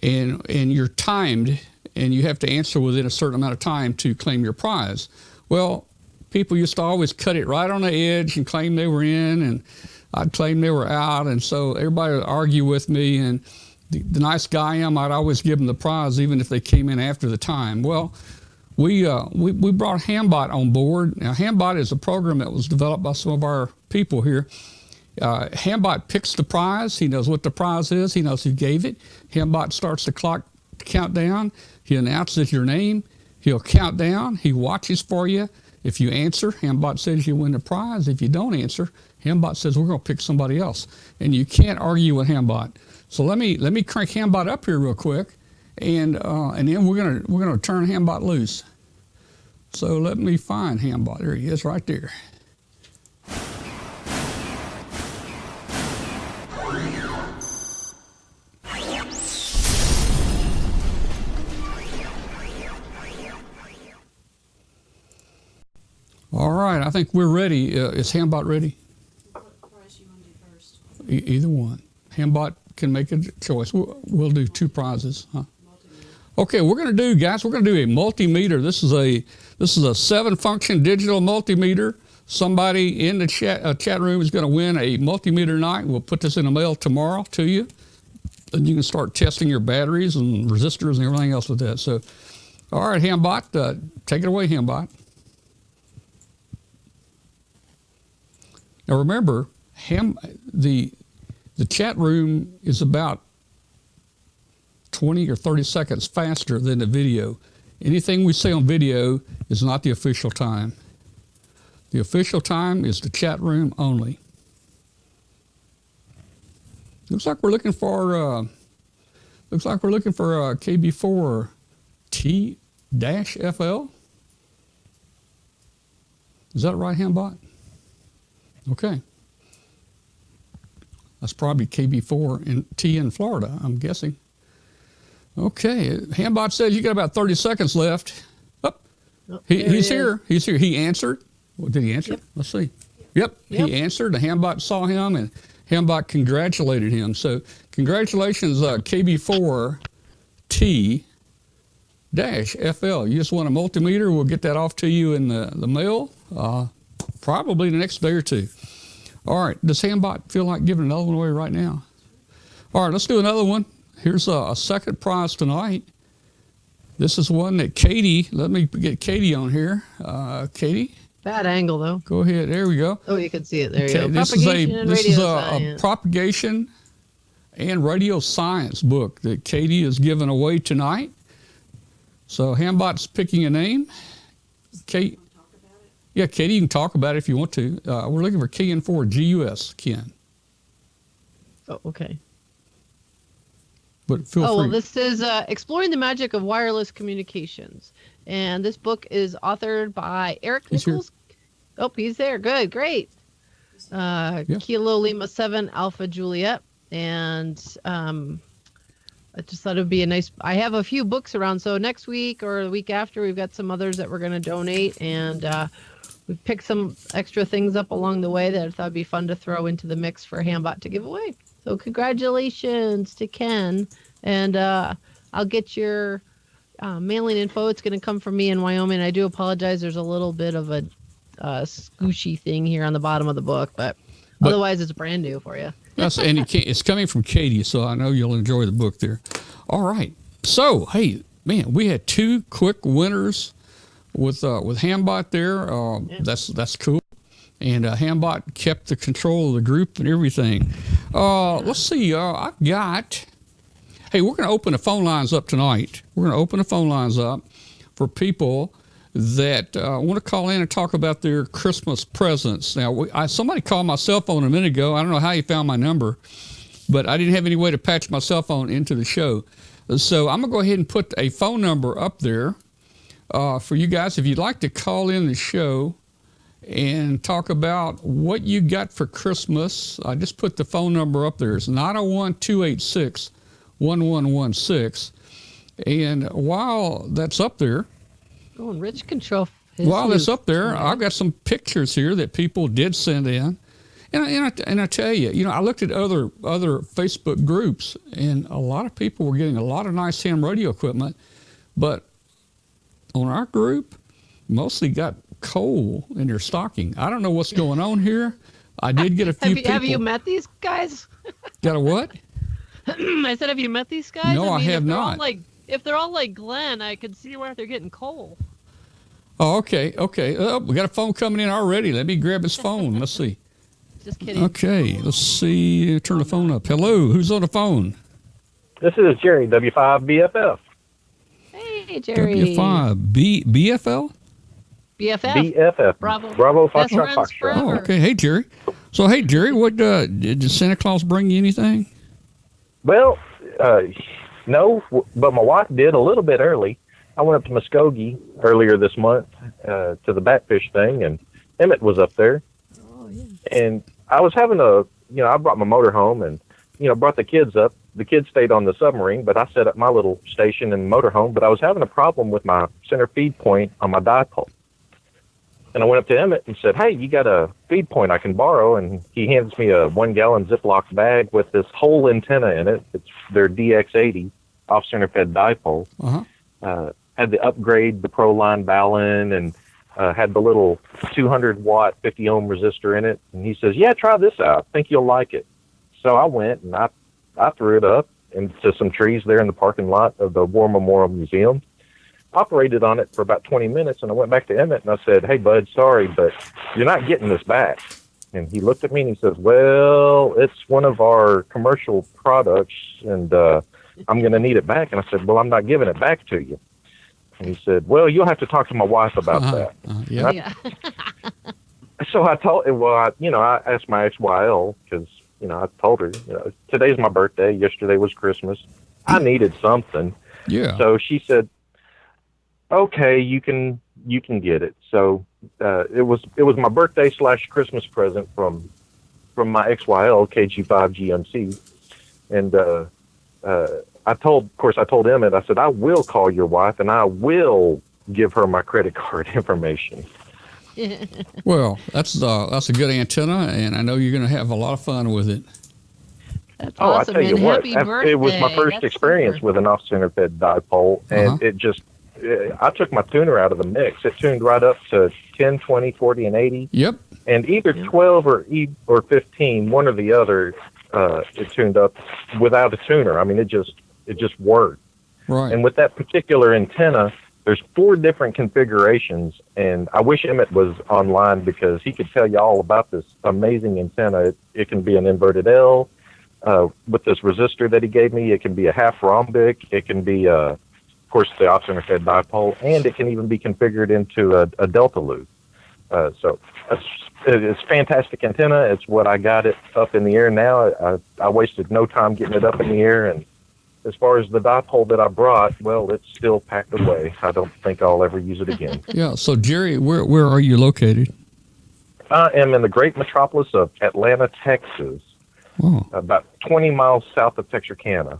you're timed, and you have to answer within a certain amount of time to claim your prize. Well, people used to always cut it right on the edge and claim they were in, and I'd claim they were out, and so everybody would argue with me, and the nice guy I am, I'd always give them the prize even if they came in after the time. Well, we brought Hambot on board. Now, Hambot is a program that was developed by some of our people here. Hambot picks the prize. He knows what the prize is. He knows who gave it. Hambot starts the clock countdown. He announces your name. He'll count down. He watches for you. If you answer, Hambot says you win the prize. If you don't answer, Hambot says we're going to pick somebody else. And you can't argue with Hambot. So let me crank Hambot up here real quick, and then we're gonna turn Hambot loose. So let me find Hambot. There he is, right there. All right, I think we're ready. Is Hambot ready? What prize you want to do first? Either one. Hambot can make a choice. We'll do 2 prizes. Huh? Okay, we're going to do, guys, we're going to do a multimeter. This is a 7-function digital multimeter. Somebody in the chat room is going to win a multimeter tonight. We'll put this in the mail tomorrow to you. And you can start testing your batteries and resistors and everything else with that. So, all right, Hambot, take it away, Hambot. Now remember, the chat room is about 20 or 30 seconds faster than the video. Anything we say on video is not the official time. The official time is the chat room only. Looks like we're looking for KB4 T-FL. Is that right, Hambot? Okay. That's probably KB4 and T in Florida, I'm guessing. Okay. Hambot says you got about 30 seconds left. Oh, he's here. He's here. He answered. Well, did he answer? Yep. Let's see. Yep. He answered. The Hambot saw him, and Hambot congratulated him. So congratulations, KB4 T-FL. You just want a multimeter. We'll get that off to you in the mail. Probably the next day or 2. All right. Does Hambot feel like giving another one away right now? All right. Let's do another one. Here's a second prize tonight. This is one that Katie, let me get Katie on here. Katie? Bad angle, though. Go ahead. There we go. Oh, you can see it. There you go. This is a propagation and radio science book that Katie is giving away tonight. So Hambot's picking a name. Kate. Yeah, Katie, you can talk about it if you want to. We're looking for KN4 GUS, Ken. Oh, okay. But feel free. Well, this is Exploring the Magic of Wireless Communications. And this book is authored by Eric Nichols. Oh, he's there. Good, great. Kilo Lima 7 Alpha Juliet. And I just thought it would be a nice... I have a few books around, so next week or the week after, we've got some others that we're going to donate. And we've picked some extra things up along the way that I thought would be fun to throw into the mix for Hambot to give away. So congratulations to Ken. And I'll get your mailing info. It's going to come from me in Wyoming. I do apologize. There's a little bit of a scooshy thing here on the bottom of the book, but otherwise it's brand new for you. Yes, and it's coming from Katie, so I know you'll enjoy the book there. All right. So, hey, man, we had 2 quick winners with Hambot there. That's cool. And Hambot kept the control of the group and everything. Let's see. I've got... Hey, we're going to open the phone lines up tonight. We're going to open the phone lines up for people that want to call in and talk about their Christmas presents. Now, somebody called my cell phone a minute ago. I don't know how he found my number, but I didn't have any way to patch my cell phone into the show. So I'm going to go ahead and put a phone number up there for you guys. If you'd like to call in the show and talk about what you got for Christmas, I just put the phone number up there. It's 901-286-1116. And while that's up there, Rich control. While that's up there, I've got some pictures here that people did send in, and I tell you, I looked at other Facebook groups, and a lot of people were getting a lot of nice ham radio equipment, but on our group, mostly got coal in their stocking. I don't know what's going on here. I did get a few people. Have you met these guys? Got a what? I said, have you met these guys? No, I have not. If they're all like Glenn, I could see where they're getting coal. Oh, okay. Oh, we got a phone coming in already. Let me grab his phone. Let's see. Just kidding. Okay, let's see. Turn the phone up. Hello, who's on the phone? This is Jerry, W5BFF. Hey, Jerry. W5 BFL? BFF. Bravo Foxtrot. Oh, okay. Hey, Jerry. So, hey, Jerry, what did Santa Claus bring you anything? Well, No, but my wife did a little bit early. I went up to Muskogee earlier this month to the Batfish thing, and Emmett was up there. Oh, yeah. And I was having I brought my motor home and, brought the kids up. The kids stayed on the submarine, but I set up my little station in the motorhome. But I was having a problem with my center feed point on my dipole. And I went up to Emmett and said, hey, you got a feed point I can borrow? And he hands me a 1-gallon Ziploc bag with this whole antenna in it. It's their DX80 off-center fed dipole. Uh-huh. Had the upgrade, the ProLine Balun, and had the little 200-watt 50-ohm resistor in it. And he says, yeah, try this out. I think you'll like it. So I went and I threw it up into some trees there in the parking lot of the War Memorial Museum. Operated on it for about 20 minutes, and I went back to Emmett and I said, hey, bud, sorry, but you're not getting this back. And he looked at me and he says, well, it's one of our commercial products, and I'm going to need it back. And I said, well, I'm not giving it back to you. And he said, well, you'll have to talk to my wife about that. Yeah. So I told, I asked my ex-YL because, I told her, today's my birthday. Yesterday was Christmas. I needed something. Yeah. So she said, okay, you can get it. So it was my birthday / Christmas present from my ex-YL KG5 GMC. And I told Emmett, I said, I will call your wife and I will give her my credit card information. Well, that's a good antenna, and I know you're going to have a lot of fun with it. That's Oh, awesome. I tell you and what, happy birthday. it was my first That's experience super. with an off-center fed dipole, and it just, I took my tuner out of the mix. It tuned right up to 10, 20, 40, and 80. Yep. And either 12 or 15, one or the other, it tuned up without a tuner. I mean, it just worked. Right. And with that particular antenna, there's 4 different configurations, and I wish Emmett was online because he could tell you all about this amazing antenna. It can be an inverted L with this resistor that he gave me. It can be a half rhombic. It can be, of course, the off-center fed dipole, and it can even be configured into a delta loop. So it's fantastic antenna. It's what I got it up in the air now. I wasted no time getting it up in the air, and as far as the dipole that I brought, well, it's still packed away. I don't think I'll ever use it again. Yeah. So, Jerry, where are you located? I am in the great metropolis of Atlanta, Texas, about 20 miles south of Texarkana.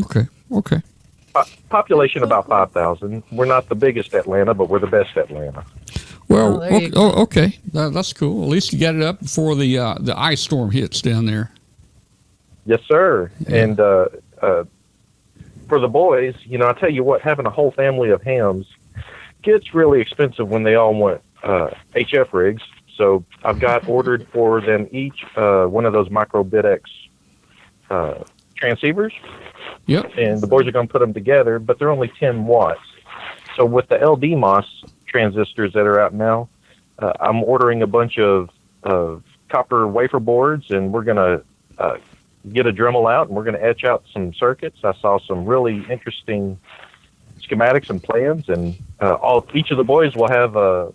Okay. Population about 5,000. We're not the biggest Atlanta, but we're the best Atlanta. Well, okay. That's cool. At least you got it up before the ice storm hits down there. Yes, sir. Yeah. And for the boys, I tell you what, having a whole family of hams gets really expensive when they all want HF rigs. So I've got ordered for them each one of those micro BitX transceivers. Yep. And the boys are going to put them together, but they're only 10 watts. So with the LDMOS transistors that are out now, I'm ordering a bunch of copper wafer boards, and we're going to get a Dremel out, and we're going to etch out some circuits. I saw some really interesting schematics and plans, and each of the boys will have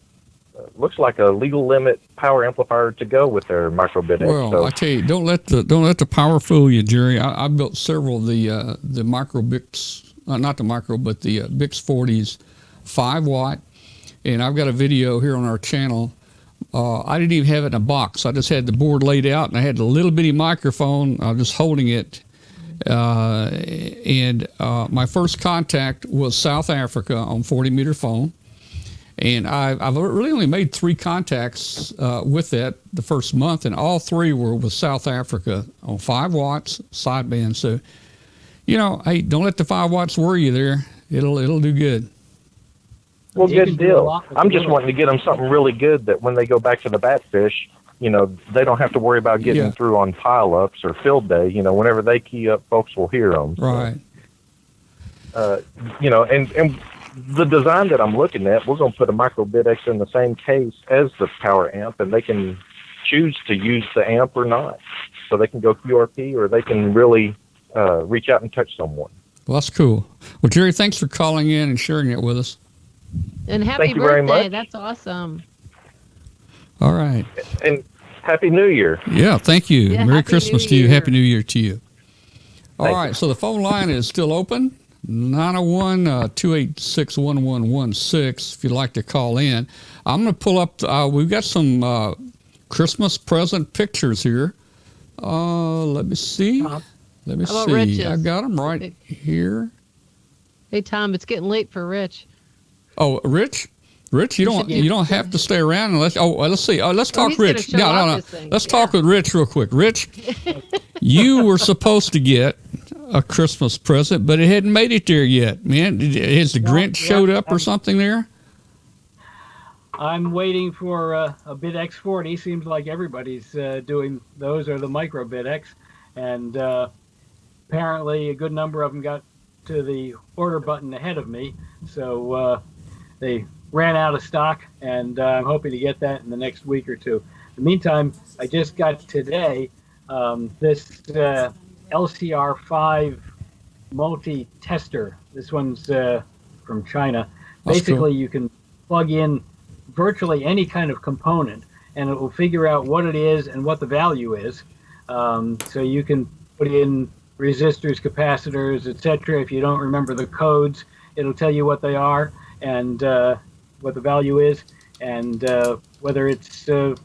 looks like a legal limit power amplifier to go with their micro BitX. Well, I tell you, don't let the power fool you, Jerry. I built several of the micro BICs, not the micro, but the BICS 40s, 5 watt, and I've got a video here on our channel. I didn't even have it in a box. I just had the board laid out, and I had the little bitty microphone. I was just holding it. And my first contact was South Africa on 40-meter phone. And I've really only made 3 contacts with that the first month, and all 3 were with South Africa on 5 watts sideband. So, hey, don't let the 5 watts worry you there. It'll do good. Well, good deal. I'm just wanting to get them something really good that when they go back to the Batfish, they don't have to worry about getting through on pile-ups or field day. Whenever they key up, folks will hear them. So, right. And the design that I'm looking at, we're going to put a micro BitX in the same case as the power amp, and they can choose to use the amp or not. So they can go QRP, or they can really reach out and touch someone. Well, that's cool. Well, Jerry, thanks for calling in and sharing it with us. And happy birthday. That's awesome. All right. And Happy New Year. Yeah, thank you. Yeah, Merry Happy Christmas New to you. Year. Happy New Year to you. All right, so the phone line is still open, 901-286-1116 if you'd like to call in. I'm going to pull up, we've got some Christmas present pictures here. Let me see. How Let me about see. Rich's? I got them right here. Hey, Tom, it's getting late for Rich. Oh, Rich, you don't have to stay around unless. Oh, let's see. Let's talk he's gonna Rich. show No. off this thing. Let's talk with Rich real quick. Rich, you were supposed to get a Christmas present, but it hadn't made it there yet, man. Has the Grinch showed up or something there? I'm waiting for a bit X40. Seems like everybody's doing those, or the micro bit X, and apparently a good number of them got to the order button ahead of me, so they ran out of stock, and I'm hoping to get that in the next week or two. In the meantime, I just got today this LCR5 multi-tester. This one's from China. That's Basically, cool. you can plug in virtually any kind of component, and it will figure out what it is and what the value is. So you can put in resistors, capacitors, etc. If you don't remember the codes, it'll tell you what they are and what the value is, and whether it's the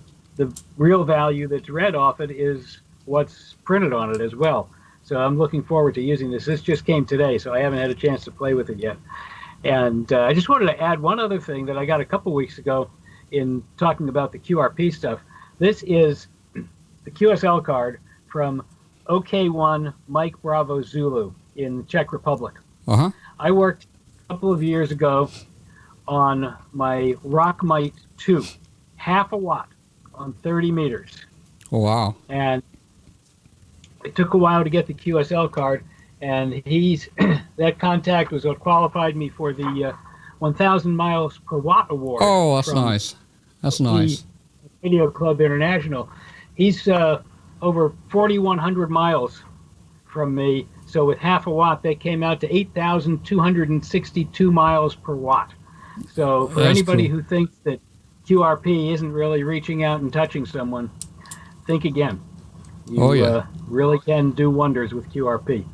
real value that's read off it is what's printed on it as well. So I'm looking forward to using this. This just came today, so I haven't had a chance to play with it yet. And I just wanted to add one other thing that I got a couple weeks ago in talking about the QRP stuff. This is the QSL card from OK1 Mike Bravo Zulu in Czech Republic. Uh-huh. I worked a couple of years ago on my Rockmite 2, half a watt on 30 meters. Oh, wow. And it took a while to get the QSL card, and that contact was what qualified me for the 1,000 miles per watt award. Oh, that's from nice. That's nice. the Radio Club International. He's over 4,100 miles from me, so with half a watt, that came out to 8,262 miles per watt. So for That's anybody cool. who thinks that QRP isn't really reaching out and touching someone, think again. You really can do wonders with QRP.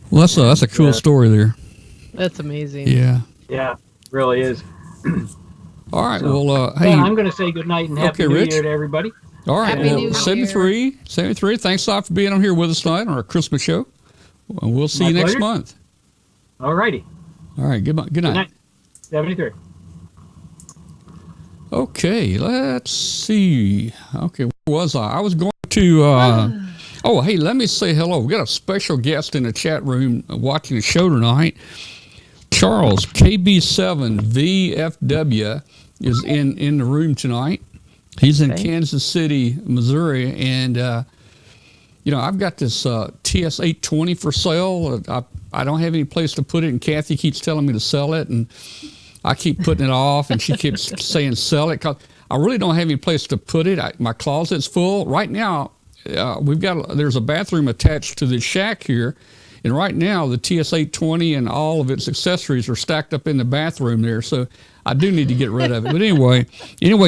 Well, that's a cool story there. That's amazing. Yeah. Yeah, really is. All right. So, Well, hey. I'm going to say good night and happy Okay, New Rich. Year to everybody. All right. Happy Well, New Year. 73. Thanks a lot for being on here with us tonight on our Christmas show. And we'll see My you next pleasure. month. All righty. All right. Good night. Good night. 73. Okay. Let's see. Okay. Where was I? I was going to. Oh, hey, let me say hello. We got a special guest in the chat room watching the show tonight. Charles, KB7VFW, is in the room tonight. He's in Kansas City, Missouri, and I've got this TS820 for sale. I don't have any place to put it, and Kathy keeps telling me to sell it, and I keep putting it off, and she keeps saying sell it because I really don't have any place to put it. My closet's full right now. There's a bathroom attached to the shack here, and right now the TS820 and all of its accessories are stacked up in the bathroom there. So I do need to get rid of it. But anyway,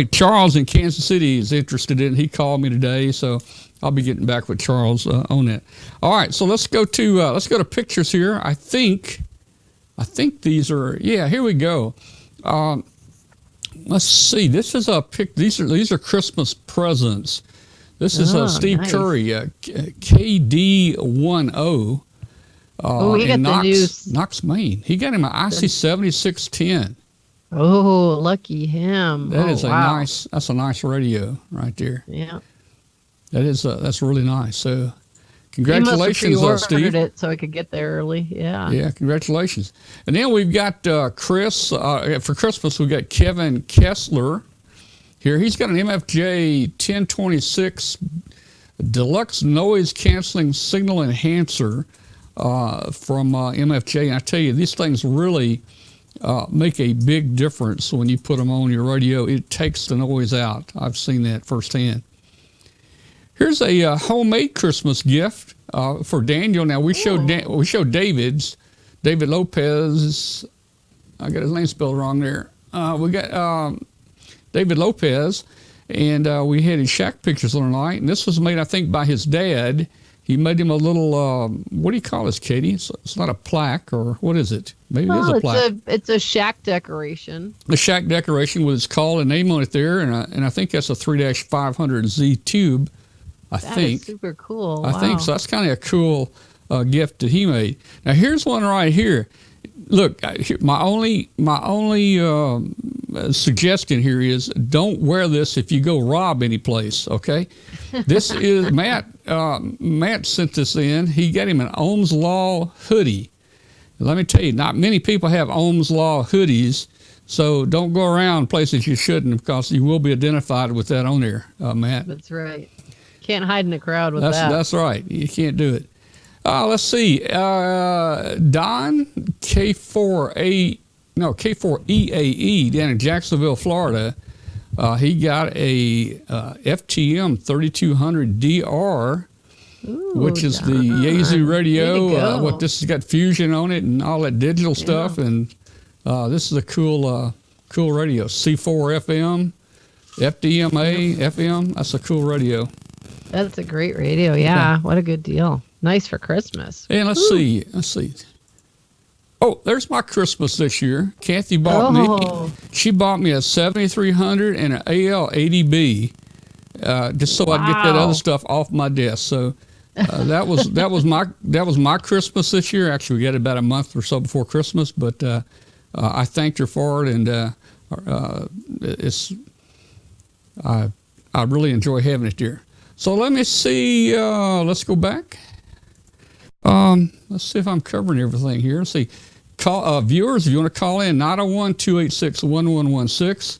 Charles in Kansas City is interested in it. He called me today, so I'll be getting back with Charles on that. All right, so let's go to pictures here. I think these are here we go. Let's see. This is a pic. These are Christmas presents. This is Steve nice. Curry, KD10. He got in the new. Knox, Maine. He got him an IC7610. Oh, lucky him. That's wow. a nice radio right there. Yeah. That's really nice. So He must congratulations, have pre-ordered Steve. it so I could get there early. Yeah. Yeah, congratulations. And then we've got Chris. For Christmas, we've got Kevin Kessler here. He's got an MFJ 1026 deluxe noise canceling signal enhancer from MFJ. And I tell you, these things really make a big difference when you put them on your radio. It takes the noise out. I've seen that firsthand. Here's a homemade Christmas gift for Daniel. Now we showed David Lopez. I got his name spelled wrong there. We got David Lopez, and we had his shack pictures on tonight. And this was made, I think, by his dad. He made him a little, what do you call this, Katie? It's not a plaque, or what is it? Maybe it is a plaque. It's a shack decoration. A shack decoration with its call and name on it there, and I think that's a 3-500Z tube. I think. That is super cool. I think so. That's kind of a cool gift that he made. Now here's one right here. Look, my only suggestion here is don't wear this if you go rob any place. Okay, this is Matt. Matt sent this in. He got him an Ohm's Law hoodie. Let me tell you, not many people have Ohm's Law hoodies, so don't go around places you shouldn't, because you will be identified with that on there, Matt. That's right. Can't hide in the crowd with that. That's right. You can't do it. Let's see. Don K4EAE down in Jacksonville, Florida. He got a FTM 3200DR, which is the Yazoo radio. This has got fusion on it and all that digital stuff, and this is a cool radio. C4 FM, FDMA FM. That's a cool radio. That's a great radio. Yeah, okay. What a good deal. Nice for Christmas. And let's see. Oh, there's my Christmas this year. Kathy bought me. She bought me a 7300 and an AL80B, just so I'd get that other stuff off my desk. So that was my Christmas this year. Actually, we got it about a month or so before Christmas, but I thanked her for it, and I really enjoy having it there. So let me see. Let's go back. Let's see if I'm covering everything here. Let's see. Viewers, if you want to call in, 901-286-1116.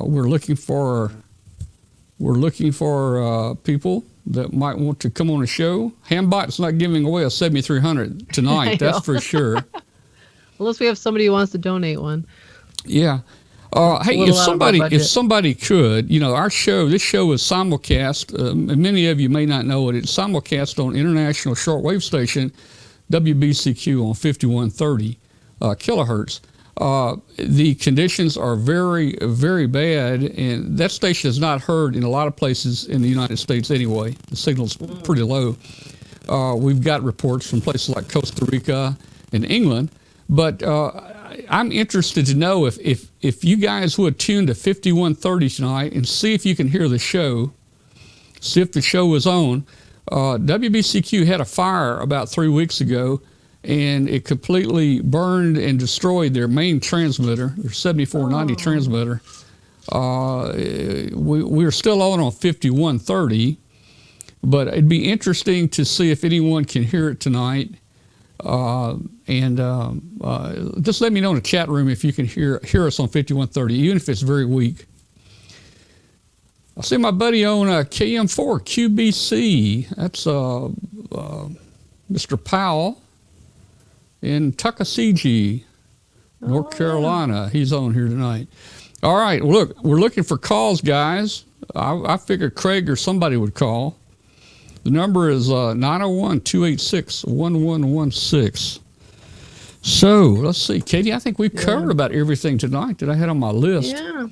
We're looking for people that might want to come on the show. Hambot's not giving away a 7300 tonight, that's for sure. Unless we have somebody who wants to donate one. Yeah. Hey, if somebody could, this show is simulcast. Many of you may not know it. It's simulcast on international shortwave station WBCQ on 5130 kilohertz. The conditions are very, very bad, and that station is not heard in a lot of places in the United States anyway. The signal's pretty low. We've got reports from places like Costa Rica and England, but I'm interested to know if you guys would tune to 5130 tonight and see if you can hear the show, see if the show is on. WBCQ had a fire about 3 weeks ago, and it completely burned and destroyed their main transmitter, their 7490 transmitter. We're still on 5130, but it'd be interesting to see if anyone can hear it tonight. Just let me know in the chat room if you can hear us on 5130, even if it's very weak. I see my buddy on KM4 QBC. That's Mr. Powell in Tuckasegee, North Carolina. He's on here tonight. All right, look, we're looking for calls, guys. I figured Craig or somebody would call. The number is 901-286-1116. So let's see, Katie. I think we've covered about everything tonight that I had on my list. Yeah,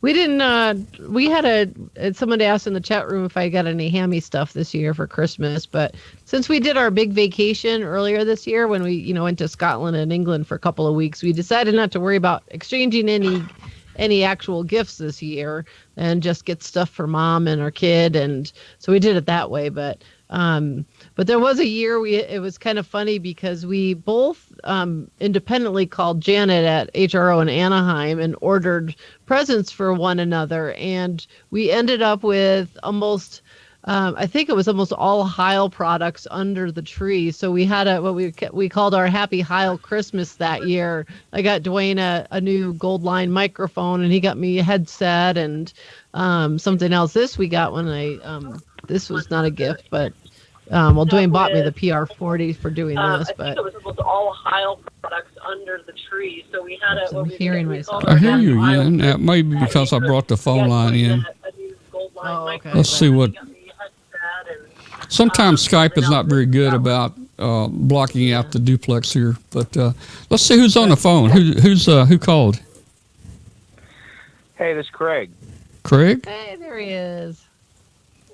we didn't. We had somebody asked in the chat room if I got any hammy stuff this year for Christmas. But since we did our big vacation earlier this year, when we went to Scotland and England for a couple of weeks, we decided not to worry about exchanging any actual gifts this year, and just get stuff for Mom and our kid, and so we did it that way. But there was a year it was kind of funny because we both independently called Janet at HRO in Anaheim and ordered presents for one another, and we ended up with almost I think it was almost all Heil products under the tree. So we had what we called our Happy Heil Christmas that year. I got Dwayne a new gold line microphone, and he got me a headset and something else. This we got when this was not a gift, but Dwayne bought me the PR40 for doing this. But I think it was almost all Heil products under the tree. So we had I'm hearing myself. I hear you again. That may be because I brought the phone line in. Okay. Let's see what. Sometimes Skype is not very good about blocking out the duplex here, but let's see who's on the phone. Who called? Hey, this is Craig. Craig? Hey, there he is.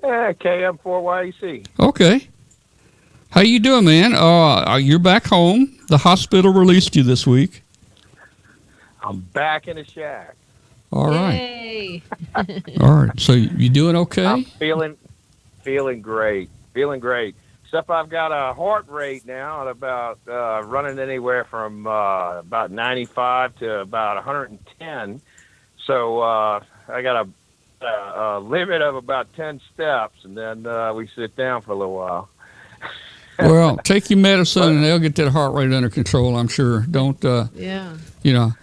KM4YC. Okay. How you doing, man? You're back home. The hospital released you this week. I'm back in the shack. All right. Yay. All right. So you doing okay? I'm feeling great. Feeling great. Except I've got a heart rate now at about running anywhere from about 95 to about 110. So I got a limit of about 10 steps, and then we sit down for a little while. Well, take your medicine and they'll get that heart rate under control, I'm sure. Don't, Yeah. you know,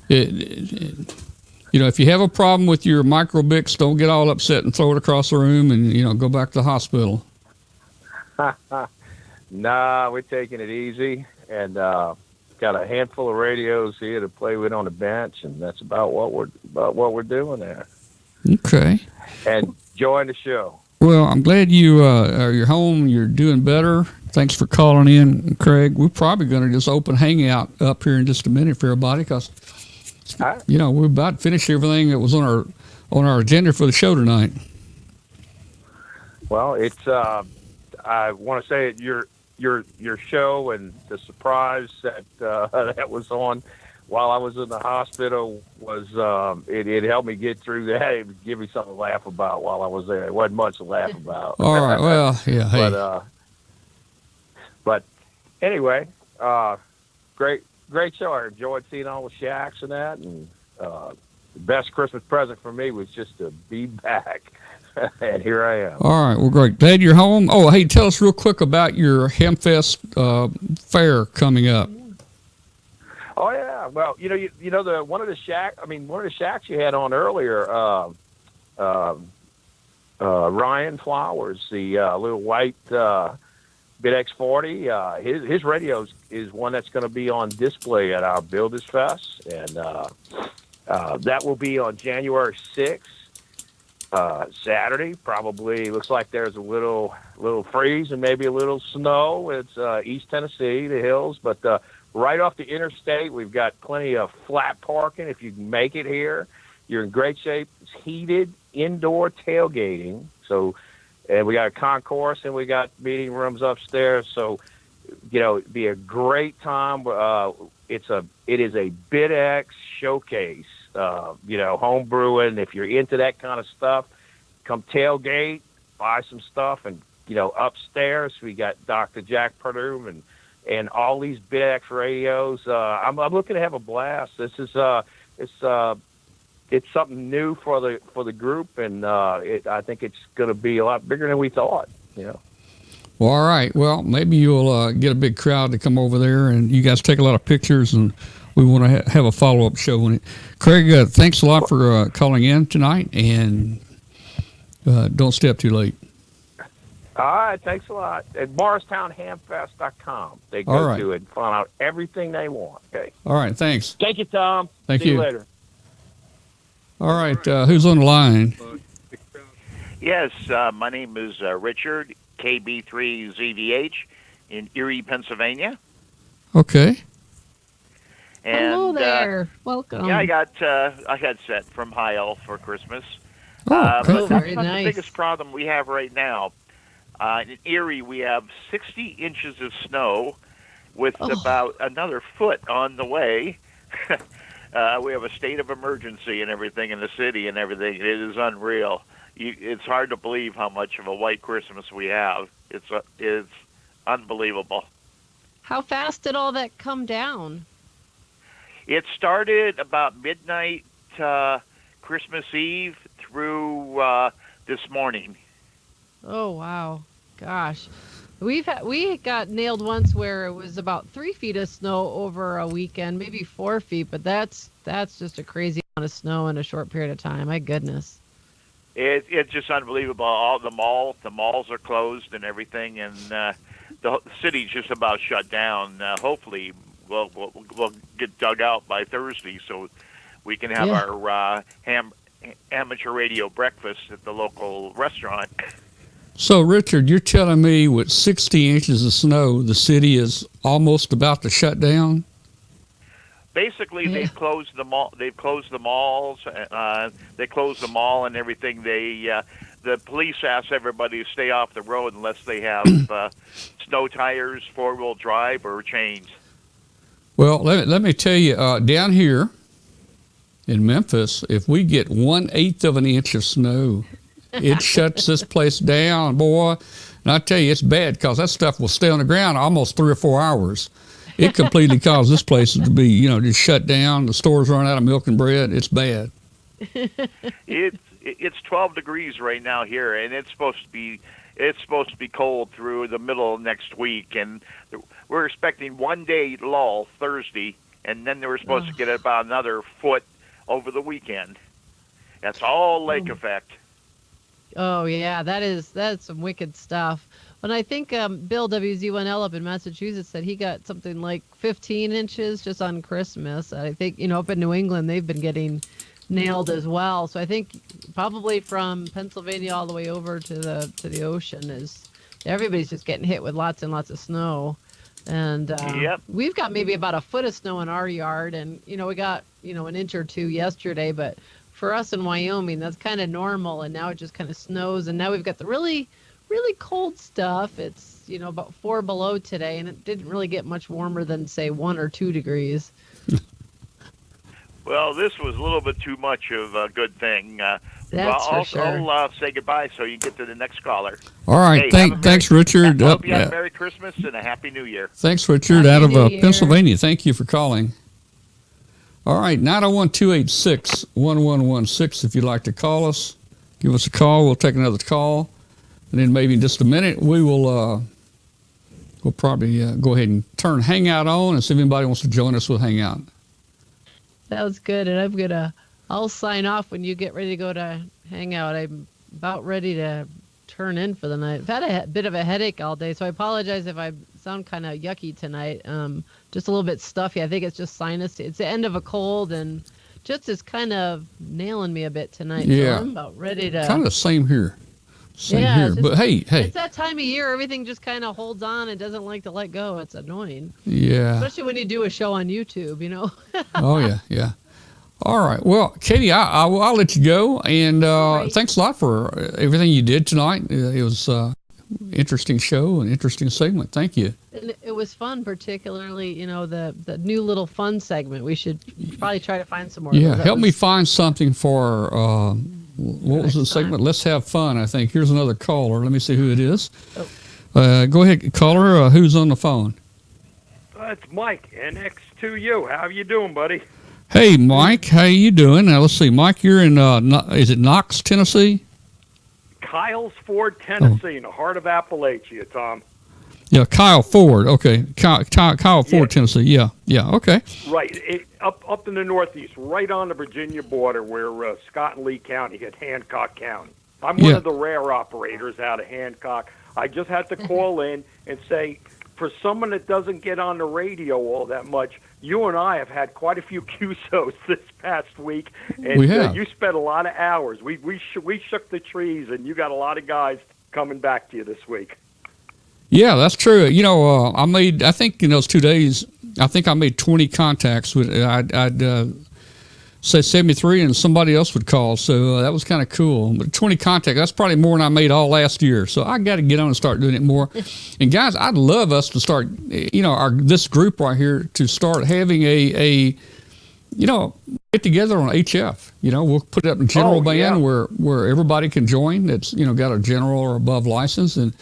if you have a problem with your microbix, don't get all upset and throw it across the room and, go back to the hospital. Nah, we're taking it easy, and got a handful of radios here to play with on the bench, and that's about what we're doing there. Okay. And enjoying the show. Well, I'm glad you're home. You're doing better. Thanks for calling in, Craig. We're probably going to just open Hangout up here in just a minute for everybody because, we're about to finish everything that was on our agenda for the show tonight. Well, it's I want to say your show and the surprise that that was on while I was in the hospital was it helped me get through that. It gave me something to laugh about while I was there. It wasn't much to laugh about. All right. Well, yeah. Hey. But anyway, great show. I enjoyed seeing all the shacks and that. And the best Christmas present for me was just to be back. And here I am. All right. Well, great. Glad you're home. Oh, hey, tell us real quick about your Hamfest fair coming up. Oh yeah. Well, one of the shacks you had on earlier, Ryan Flowers, the little white Bit X40. His radio is one that's going to be on display at our Builders Fest, and that will be on January 6th. Saturday, probably looks like there's a little freeze and maybe a little snow. It's East Tennessee, the hills, but right off the interstate, we've got plenty of flat parking. If you can make it here, you're in great shape. It's heated indoor tailgating. So, and we got a concourse and we got meeting rooms upstairs. So, it'd be a great time. It is a BitX showcase. Home brewing. If you're into that kind of stuff, come tailgate, buy some stuff, and upstairs we got Dr. Jack Purdue and all these BitX radios. I'm looking to have a blast. This is it's something new for the group, and I think it's going to be a lot bigger than we thought. Well, all right. Well, maybe you'll get a big crowd to come over there, and you guys take a lot of pictures and. We want to have a follow-up show on it. Craig, thanks a lot for calling in tonight, and don't stay up too late. All right, thanks a lot. At MorristownHamfest.com. They go to it and find out everything they want. Okay. All right, thanks. Thank you, Tom. Thank See you you later. All right, who's on the line? Yes, my name is Richard, KB3ZVH, in Erie, Pennsylvania. Okay. And, hello there. Welcome. Yeah, I got a headset from High Elf for Christmas. Oh, but that's very not nice. the biggest problem we have right now. In Erie, we have 60 inches of snow with about another foot on the way. We have a state of emergency and everything in the city and everything. It is unreal. It's hard to believe how much of a white Christmas we have. It's unbelievable. How fast did all that come down? It started about midnight Christmas Eve through this morning. Oh wow, gosh, we got nailed once where it was about 3 feet of snow over a weekend, maybe 4 feet, but that's just a crazy amount of snow in a short period of time. My goodness. It's just unbelievable. All the malls are closed and everything, and the city's just about shut down. Hopefully. We'll get dug out by Thursday so we can have our amateur radio breakfast at the local restaurant. So, Richard, you're telling me with 60 inches of snow, the city is almost about to shut down? Basically, they've closed the mall. They've closed the malls. They closed the mall and everything. They the police ask everybody to stay off the road unless they have snow tires, four-wheel drive, or chains. Well, let me tell you, down here in Memphis, if we get 1/8 of an inch of snow, it shuts this place down, boy. And I tell you, it's bad because that stuff will stay on the ground almost 3 or 4 hours. It completely caused this place to be, just shut down. The stores run out of milk and bread. It's bad. It's 12 degrees right now here, and it's supposed to be cold through the middle of next week, and we're expecting 1 day lull Thursday, and then they were supposed to get about another foot over the weekend. That's all lake effect. Oh yeah, that's some wicked stuff. And I think Bill WZ1L up in Massachusetts said he got something like 15 inches just on Christmas. I think up in New England they've been getting nailed as well. So I think probably from Pennsylvania all the way over to the ocean everybody's just getting hit with lots and lots of snow. And we've got maybe about a foot of snow in our yard, and we got an inch or two yesterday, but for us in Wyoming that's kind of normal, and now it just kind of snows, and now we've got the really cold stuff. It's about 4 below today, and it didn't really get much warmer than say 1 or 2 degrees. Well, this was a little bit too much of a good thing. For sure. I'll say goodbye so you can get to the next caller. All right. Thanks, Richard. I hope you have a Merry Christmas and a Happy New Year. Thanks, Richard, out of Pennsylvania. Thank you for calling. All right, 901-286-1116 if you'd like to call us. Give us a call. We'll take another call. And then maybe in just a minute, we'll probably go ahead and turn Hangout on and see if anybody wants to join us with Hangout. Sounds good, and I'll sign off when you get ready to go to Hangout. I'm about ready to turn in for the night. I've had a bit of a headache all day, so I apologize if I sound kind of yucky tonight. Just a little bit stuffy. I think it's just sinus. It's the end of a cold, and just is kind of nailing me a bit tonight. Yeah. So I'm about ready to. Kind of same here. Here. But hey. It's that time of year. Everything just kind of holds on and doesn't like to let go. It's annoying. Yeah. Especially when you do a show on YouTube, Oh, yeah. All right. Well, Katie, I'll let you go. And thanks a lot for everything you did tonight. It was interesting show and interesting segment. Thank you. And it was fun, particularly, the new little fun segment. We should probably try to find some more. Yeah, help me find something for, what was the segment? Let's have fun, I think. Here's another caller. Let me see who it is. Go ahead, caller. Who's on the phone? It's Mike, NX2U. How you doing, buddy? Hey, Mike. How you doing? Now, let's see. Mike, you're in, is it Knox, Tennessee? Kyle's Ford, Tennessee, in the heart of Appalachia, Tom. Yeah, Kyle Ford. Okay, Kyle Ford, Tennessee. Yeah. Okay. Right, up in the Northeast, right on the Virginia border, where Scott and Lee County hit Hancock County. I'm one of the rare operators out of Hancock. I just had to call in and say, for someone that doesn't get on the radio all that much, you and I have had quite a few QSOs this past week, and you spent a lot of hours. We shook the trees, and you got a lot of guys coming back to you this week. Yeah, that's true. I think in those 2 days, I made 20 contacts. I'd say 73 and somebody else would call. So that was kind of cool. But 20 contacts, that's probably more than I made all last year. So I got to get on and start doing it more. And guys, I'd love us to start, this group right here to start having a get together on HF. We'll put it up in general band where everybody can join that's, got a general or above license. And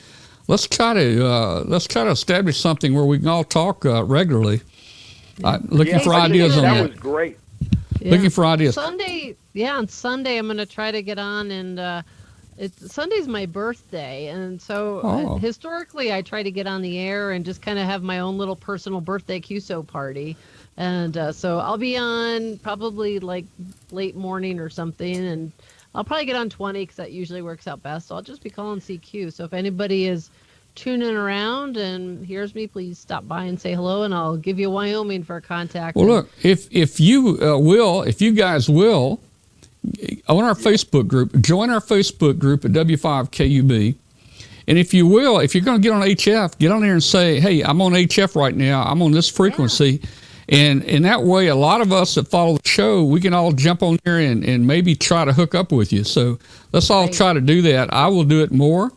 let's try to establish something where we can all talk regularly. Looking for ideas on that. That was great. Yeah. Looking for ideas. On Sunday I'm going to try to get on, and Sunday's my birthday, and so historically I try to get on the air and just kind of have my own little personal birthday QSO party. And so I'll be on probably like late morning or something, and I'll probably get on 20 because that usually works out best. So I'll just be calling CQ. So if anybody is tuning around and hears me, please stop by and say hello, and I'll give you Wyoming for a contact. Well, look, if you guys will, on our Facebook group, join our Facebook group at W5KUB. And if you're going to get on HF, get on there and say, hey, I'm on HF right now. I'm on this frequency. Yeah. And that way, a lot of us that follow the show, we can all jump on there and maybe try to hook up with you. So let's all try to do that. I will do it more.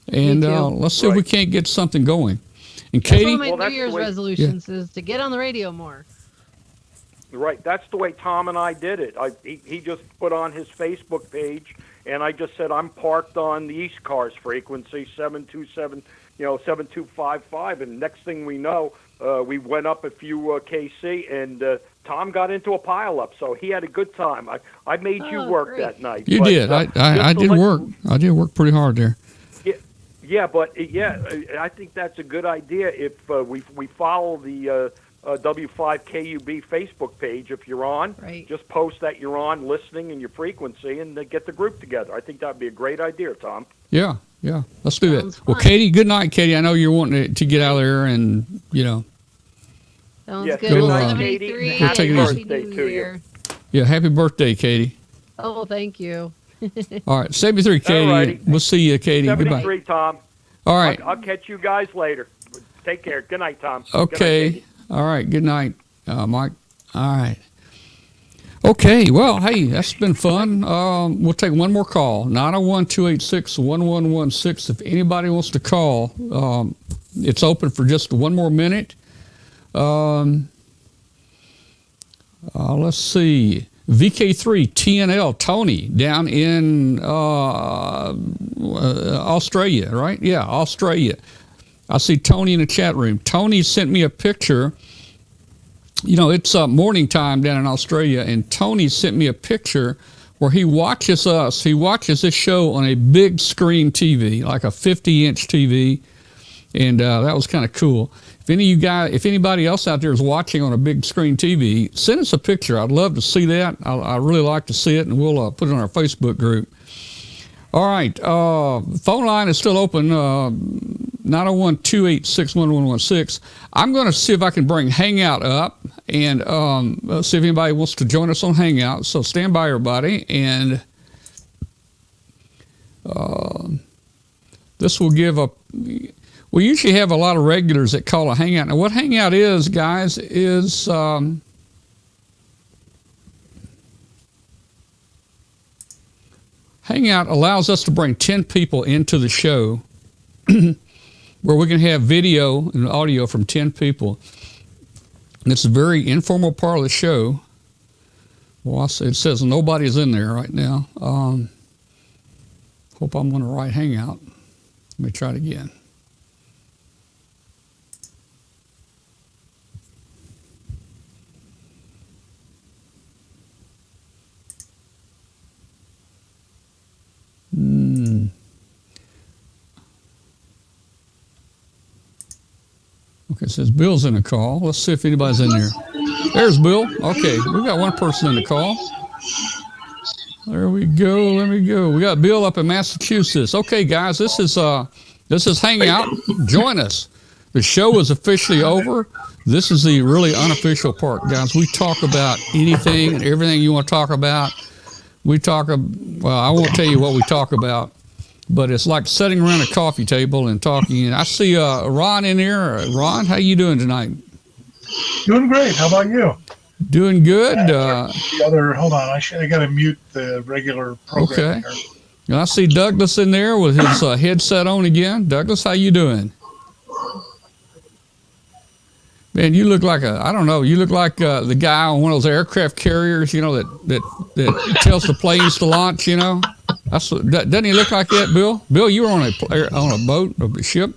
And let's see if we can't get something going. And Katie, that's one of my New Year's resolutions is to get on the radio more. Right, that's the way Tom and I did it. He just put on his Facebook page, and I just said I'm parked on the East Cars frequency 727, 7255, and next thing we know, we went up a few KC, and Tom got into a pileup, so he had a good time. I made you work that night. You did. I did work. I did work pretty hard there. I think that's a good idea if we follow the W5KUB Facebook page. If you're on, just post that you're on listening and your frequency and get the group together. I think that'd be a great idea, Tom. Yeah. Let's do that. Well, Katie, good night, Katie. I know you're wanting to get out of there and, Sounds good. Good night, Katie. Happy birthday to you. Yeah, happy birthday, Katie. Oh, thank you. All right, 73, Katie. Alrighty. We'll see you, Katie. 73, Goodbye. Tom. All right. I'll catch you guys later. Take care. Good night, Tom. Okay. Good night, all right. Good night, Mike. All right. Okay. Well, hey, that's been fun. We'll take one more call. 901-286-1116. If anybody wants to call, it's open for just one more minute. Let's see. VK3 TNL Tony down in Australia, right? Yeah, Australia. I see Tony in the chat room. Tony sent me a picture. It's morning time down in Australia, and Tony sent me a picture where he watches us. He watches this show on a big screen TV, like a 50-inch TV, and that was kind of cool. If anybody else out there is watching on a big screen TV, send us a picture. I'd love to see that. I really like to see it, and we'll put it on our Facebook group. All right. Phone line is still open, 901-286-1116. I'm going to see if I can bring Hangout up and see if anybody wants to join us on Hangout. So stand by, everybody. And this will give a... We usually have a lot of regulars that call a Hangout. Now, what Hangout is, guys, is Hangout allows us to bring 10 people into the show where we can have video and audio from 10 people. And it's a very informal part of the show. Well, it says nobody's in there right now. Hope I'm on the right Hangout. Let me try it again. Okay, it says Bill's in the call. Let's see if anybody's in there. There's Bill. Okay, we got one person in the call. There we go. Let me go. We got Bill up in Massachusetts. Okay, guys, this is Hangout. Join us. The show is officially over. This is the really unofficial part, guys. We talk about anything and everything you want to talk about. I won't tell you what we talk about, but it's like sitting around a coffee table and talking. And I see Ron in here. Ron, how you doing tonight? Doing great. How about you? Doing good. Hold on. I got to mute the regular program. Okay. And I see Douglas in there with his headset on again. Douglas, how you doing? Man, you look like you look like the guy on one of those aircraft carriers, that tells the planes to launch, Doesn't he look like that, Bill? Bill, you were on a boat, a ship.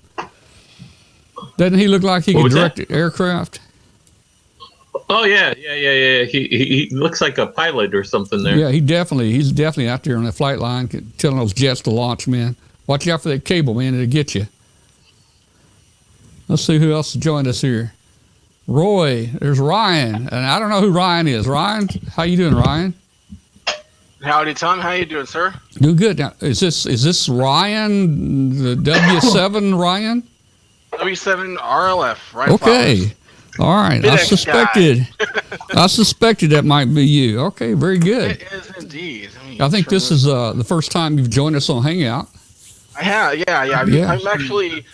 Doesn't he look like he could direct the aircraft? Oh, yeah. He looks like a pilot or something there. Yeah, he's definitely out there on the flight line telling those jets to launch, man. Watch out for that cable, man. It'll get you. Let's see who else joined us here. Roy, there's Ryan, and I don't know who Ryan is. Ryan, how you doing, Ryan? Howdy, Tom. How you doing, sir? Doing good. Now, is this Ryan, the W7 Ryan? W7 RLF, right? Okay. All right. I suspected that might be you. Okay, very good. It is indeed. I think this is the first time you've joined us on Hangout. I have, yeah. I'm actually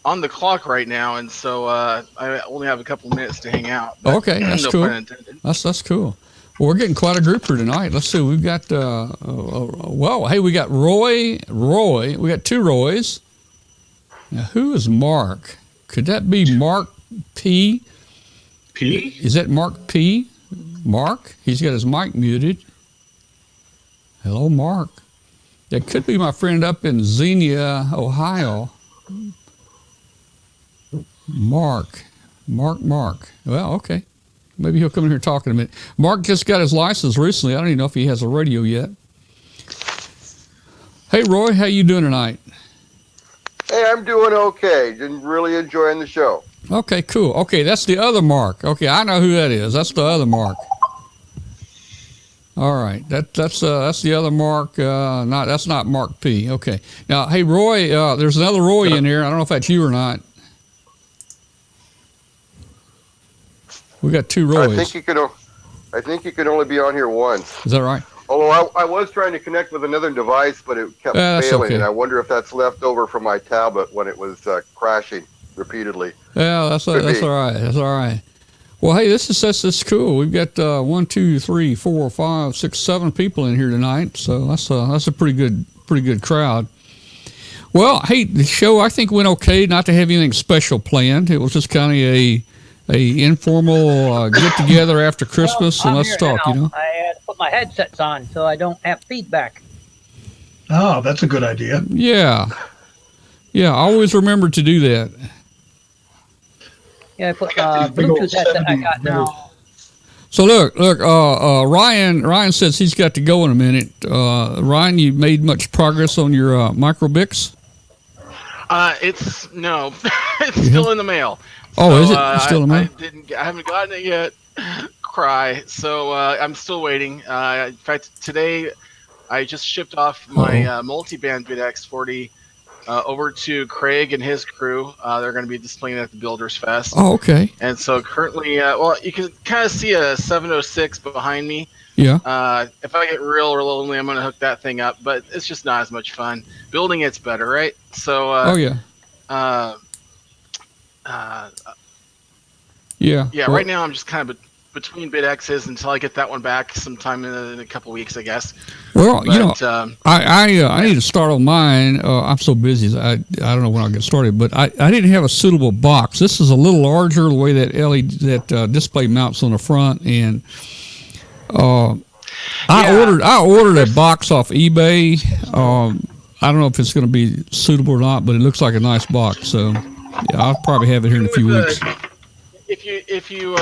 on the clock right now, and so I only have a couple minutes to hang out. Okay, that's no cool. pun intended. That's cool. Well, we're getting quite a group here tonight. Let's see. We've got hey, we got Roy. We got two Roys. Now, who is Mark? Could that be Mark P? P? Is that Mark P? Mark? He's got his mic muted. Hello, Mark. That could be my friend up in Xenia, Ohio. Mark. Well, okay. Maybe he'll come in here and talk in a minute. Mark just got his license recently. I don't even know if he has a radio yet. Hey, Roy, how you doing tonight? Hey, I'm doing okay. Really enjoying the show. Okay, cool. Okay, that's the other Mark. Okay, I know who that is. That's the other Mark. All right, that's the other Mark. That's not Mark P. Okay. Now, hey, Roy, there's another Roy in here. I don't know if that's you or not. We got two Roys. I think you can only be on here once. Is that right? Although I was trying to connect with another device, but it kept failing, okay. And I wonder if that's left over from my tablet when it was crashing repeatedly. Yeah, that's all right. That's all right. Well, hey, this is cool. We've got 1, 2, 3, 4, 5, 6, 7 people in here tonight, so that's a pretty good crowd. Well, hey, the show I think went okay. Not to have anything special planned. It was just kind of a informal get together after Christmas and let's talk. Now. You know, I had to put my headsets on so I don't have feedback. Oh, that's a good idea. Yeah. Always remember to do that. Yeah, I put Bluetooth headset I got now. So look. Ryan says he's got to go in a minute. Ryan, you made much progress on your microbix? It's still in the mail. Oh, is it? It's still in the mail? I haven't gotten it yet. Cry. So I'm still waiting. In fact, today I just shipped off my multi-band BitX40 over to Craig and his crew. They're going to be displaying it at the Builders Fest. Oh, okay. And so currently, you can kind of see a 706 behind me. Yeah. If I get real lonely, I'm going to hook that thing up, but it's just not as much fun. Building it's better, right? So. Yeah. Right now I'm just kind of between BitX's until I get that one back sometime in a couple weeks, I guess. Well, I need to start on mine. I'm so busy. I don't know when I'll get started, but I didn't have a suitable box. This is a little larger the way that that display mounts on the front, and I ordered a box off eBay. I don't know if it's going to be suitable or not, but it looks like a nice box. So yeah, I'll probably have it here in a few weeks. If you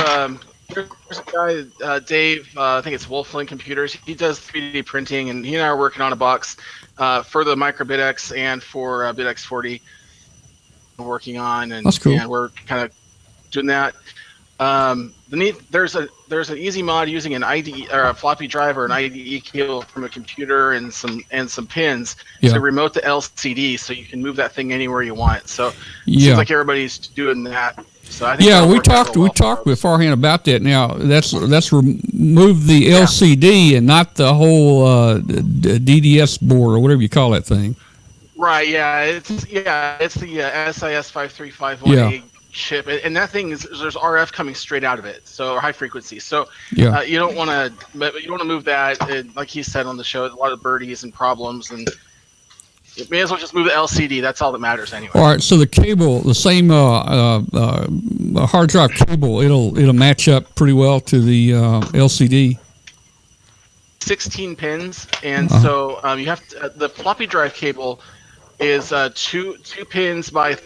there's a guy, Dave, I think it's Wolfling Computers. He does 3D printing, and he and I are working on a box for the MicroBitX and for BitX40. We're working on, and, that's cool. And we're kind of doing that. There's an easy mod using an IDE or a floppy drive or an IDE cable from a computer and some pins to remote the LCD, so you can move that thing anywhere you want. So it seems like everybody's doing that. So I think we talked with Farhan about that. Now that's remove the LCD and not the whole DDS board or whatever you call that thing. Right. Yeah. It's the SIS 5351A chip, and that thing there's RF coming straight out of it, so high frequency. So you don't want to move that. Like he said on the show, a lot of birdies and problems, and you may as well just move the LCD. That's all that matters anyway. All right. So the cable, the same hard drive cable, it'll match up pretty well to the LCD. 16 pins, and so you have to, the floppy drive cable is two pins by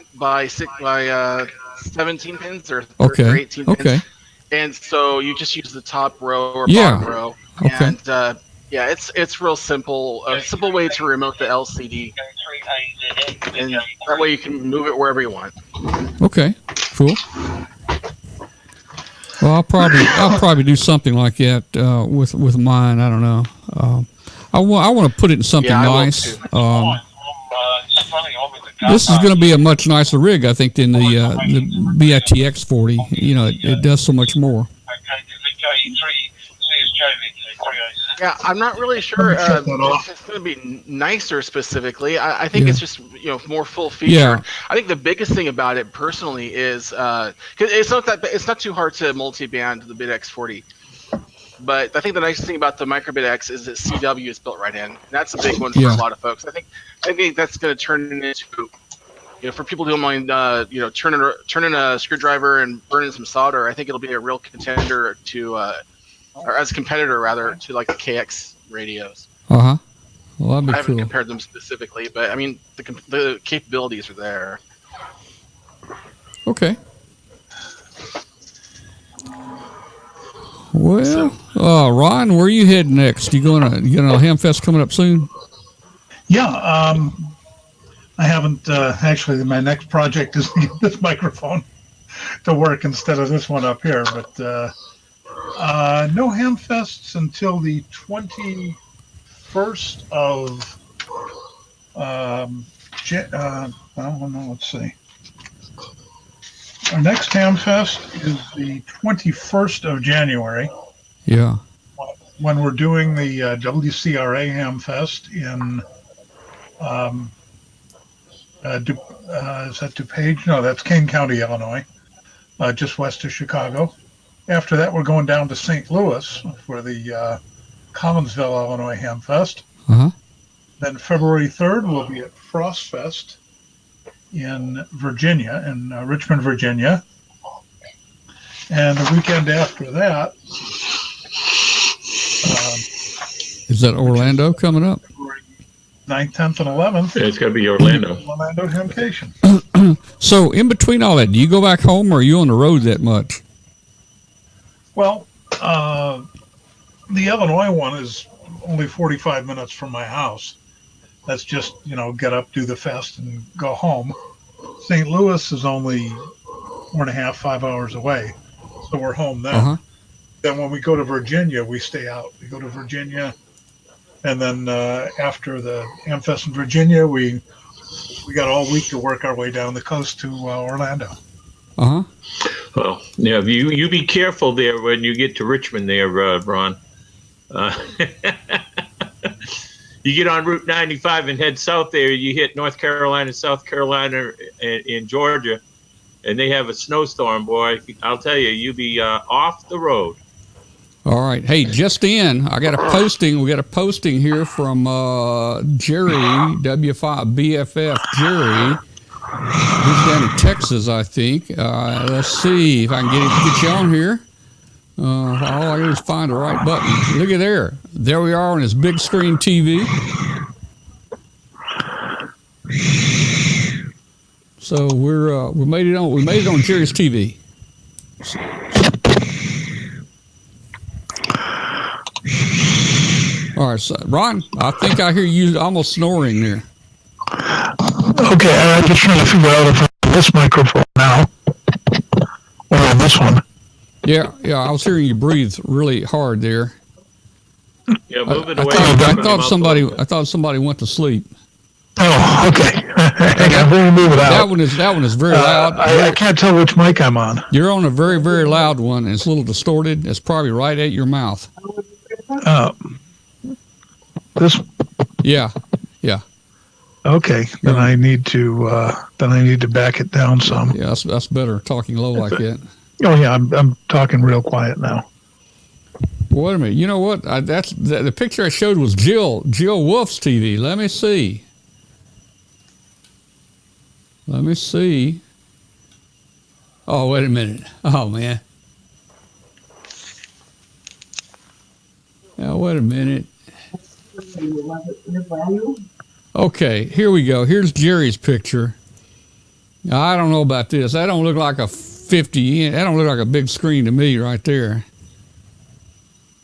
17 pins or 18 pins. Okay. And so you just use the top row or bottom row. Okay. And it's real simple. A simple way to remote the LCD. And that way you can move it wherever you want. Okay. Cool. Well, I'll probably do something like that with mine. I don't know. I want to put it in something nice. This is going to be a much nicer rig, I think, than the BITX 40. You know, it does so much more. Yeah, I'm not really sure if it's going to be nicer specifically. I think it's just more full featured. Yeah. I think the biggest thing about it personally is because it's not too hard to multi-band the BitX40. But I think the nice thing about the Microbit X is that CW is built right in. And that's a big one for a lot of folks. I think that's going to turn into, for people who don't mind, turning a screwdriver and burning some solder. I think it'll be a real contender to, or as a competitor rather, to like the KX radios. Well, that'd be I haven't cool. compared them specifically, but I mean the capabilities are there. Okay. Well, Ron, where are you heading next? You going to Hamfest coming up soon? Yeah, I haven't actually. My next project is to get this microphone to work instead of this one up here. But no Hamfests until the 21st of. Let's see. Our next Hamfest is the 21st of January. Yeah. When we're doing the WCRA Hamfest in, is that DuPage? No, that's Kane County, Illinois, just west of Chicago. After that, we're going down to St. Louis for the Collinsville, Illinois Hamfest. Then February 3rd, we'll be at Frost Fest in Virginia, in Richmond, Virginia. And the weekend after that... is that Orlando coming up? 9th, 10th, and 11th. Yeah, it's got to be Orlando. Orlando Hamcation. So, in between all that, do you go back home or are you on the road that much? Well, the Illinois one is only 45 minutes from my house. That's just, get up, do the fest, and go home. St. Louis is only 4.5, 5 hours away, so we're home then. Then when we go to Virginia, we stay out. We go to Virginia, and then after the Hamfest in Virginia, we got all week to work our way down the coast to Orlando. Well, yeah, you be careful there when you get to Richmond there, Ron. You get on Route 95 and head south there, you hit North Carolina, South Carolina, and Georgia, and they have a snowstorm, boy. I'll tell you, you be off the road. All right. Hey, just in, I got a posting. We got a posting here from Jerry, W5 BFF Jerry. He's down in Texas, I think. Let's see if I can get you on here. All I got to do is find the right button. Look at there. There we are on his big screen TV. So we made it on Jerry's TV. All right, so Ron, I think I hear you almost snoring there. Okay, I'm just trying to figure out if I'm on this microphone now or on this one. Yeah, I was hearing you breathe really hard there. Yeah, move it away. I thought somebody went to sleep. Oh, okay. I'm going to move it out. That one is very loud. I can't tell which mic I'm on. You're on a very, very loud one, and it's a little distorted. It's probably right at your mouth. This. Yeah. Okay, then I need to back it down some. Yeah, that's better. Talking low like that. Oh yeah, I'm talking real quiet now. Wait a minute. You know what? The picture I showed was Jill Wolf's TV. Let me see. Oh, wait a minute. Oh man. Now wait a minute. Okay, here we go. Here's Jerry's picture. Now, I don't know about this. That don't look like a 50 inch. That don't look like a big screen to me right there.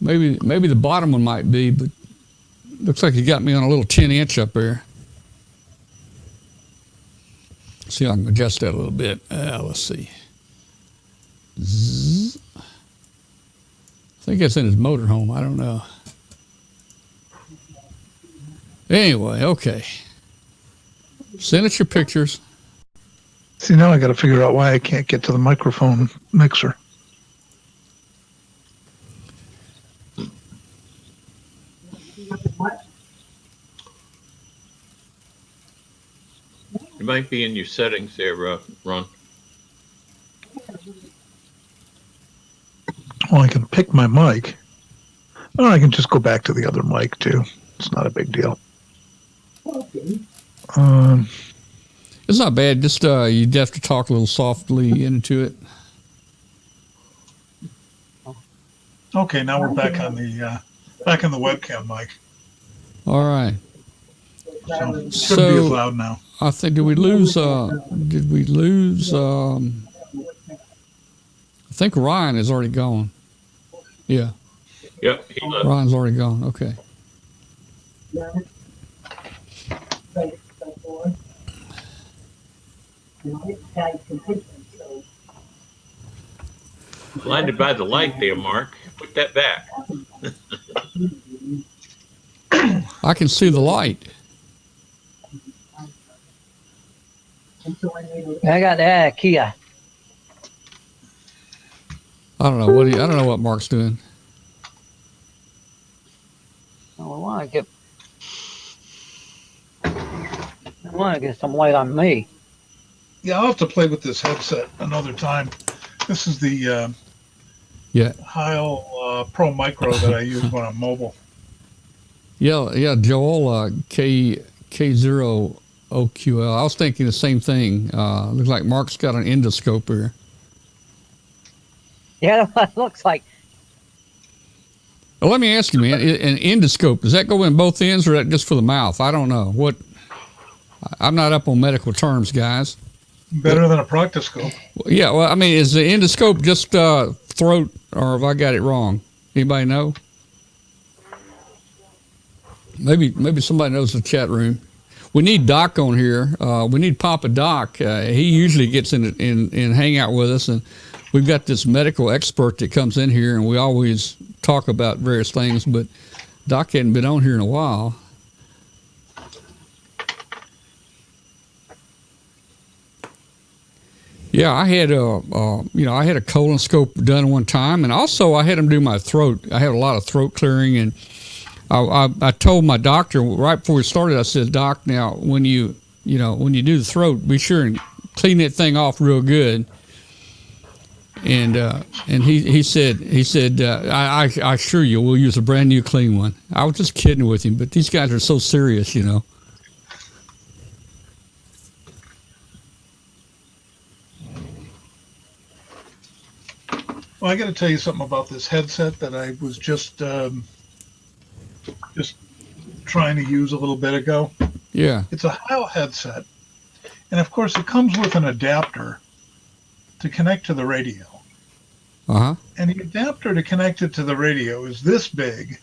Maybe the bottom one might be, but looks like you got me on a little 10 inch up there. See if I can adjust that a little bit. Let's see. Zzz. I think it's in his motorhome. I don't know. Anyway, okay. Send us your pictures. See, now I got to figure out why I can't get to the microphone mixer. It might be in your settings there, Ron. Well, I can pick my mic. Or I can just go back to the other mic, too. It's not a big deal. It's not bad. Just you'd have to talk a little softly into it. Okay, now we're back on the webcam mic. All right. So shouldn't be as loud now. I think did we lose? I think Ryan is already gone. Yeah. Yep. He left. Ryan's already gone. Okay. Blinded by the light there, Mark. Put that back. I can see the light. I got the Kia. I don't know I don't know what Mark's doing. I want to get some light on me. Yeah, I'll have to play with this headset another time. This is the Heil Pro Micro that I use when I'm mobile. Yeah, Joel, K0OQL. I was thinking the same thing. Looks like Mark's got an endoscope here. Yeah, that's what it looks like. Well, let me ask you, man, an endoscope, does that go in both ends or is that just for the mouth? I don't know. I'm not up on medical terms, guys. Better than a proctoscope. Yeah, well, I mean, is the endoscope just throat, or have I got it wrong? Anybody know? Maybe somebody knows the chat room. We need Doc on here. We need Papa Doc. He usually gets in Hangout with us, and we've got this medical expert that comes in here, and we always talk about various things, but Doc hadn't been on here in a while. Yeah, I had a colonoscope done one time, and also I had him do my throat. I had a lot of throat clearing, and I told my doctor right before we started. I said, Doc, now when you do the throat, be sure and clean that thing off real good. And he said I assure you we'll use a brand new clean one. I was just kidding with him, but these guys are so serious, you know. Well, I got to tell you something about this headset that I was just trying to use a little bit ago. Yeah. It's a Heil headset, and of course it comes with an adapter to connect to the radio. Uh-huh. And the adapter to connect it to the radio is this big,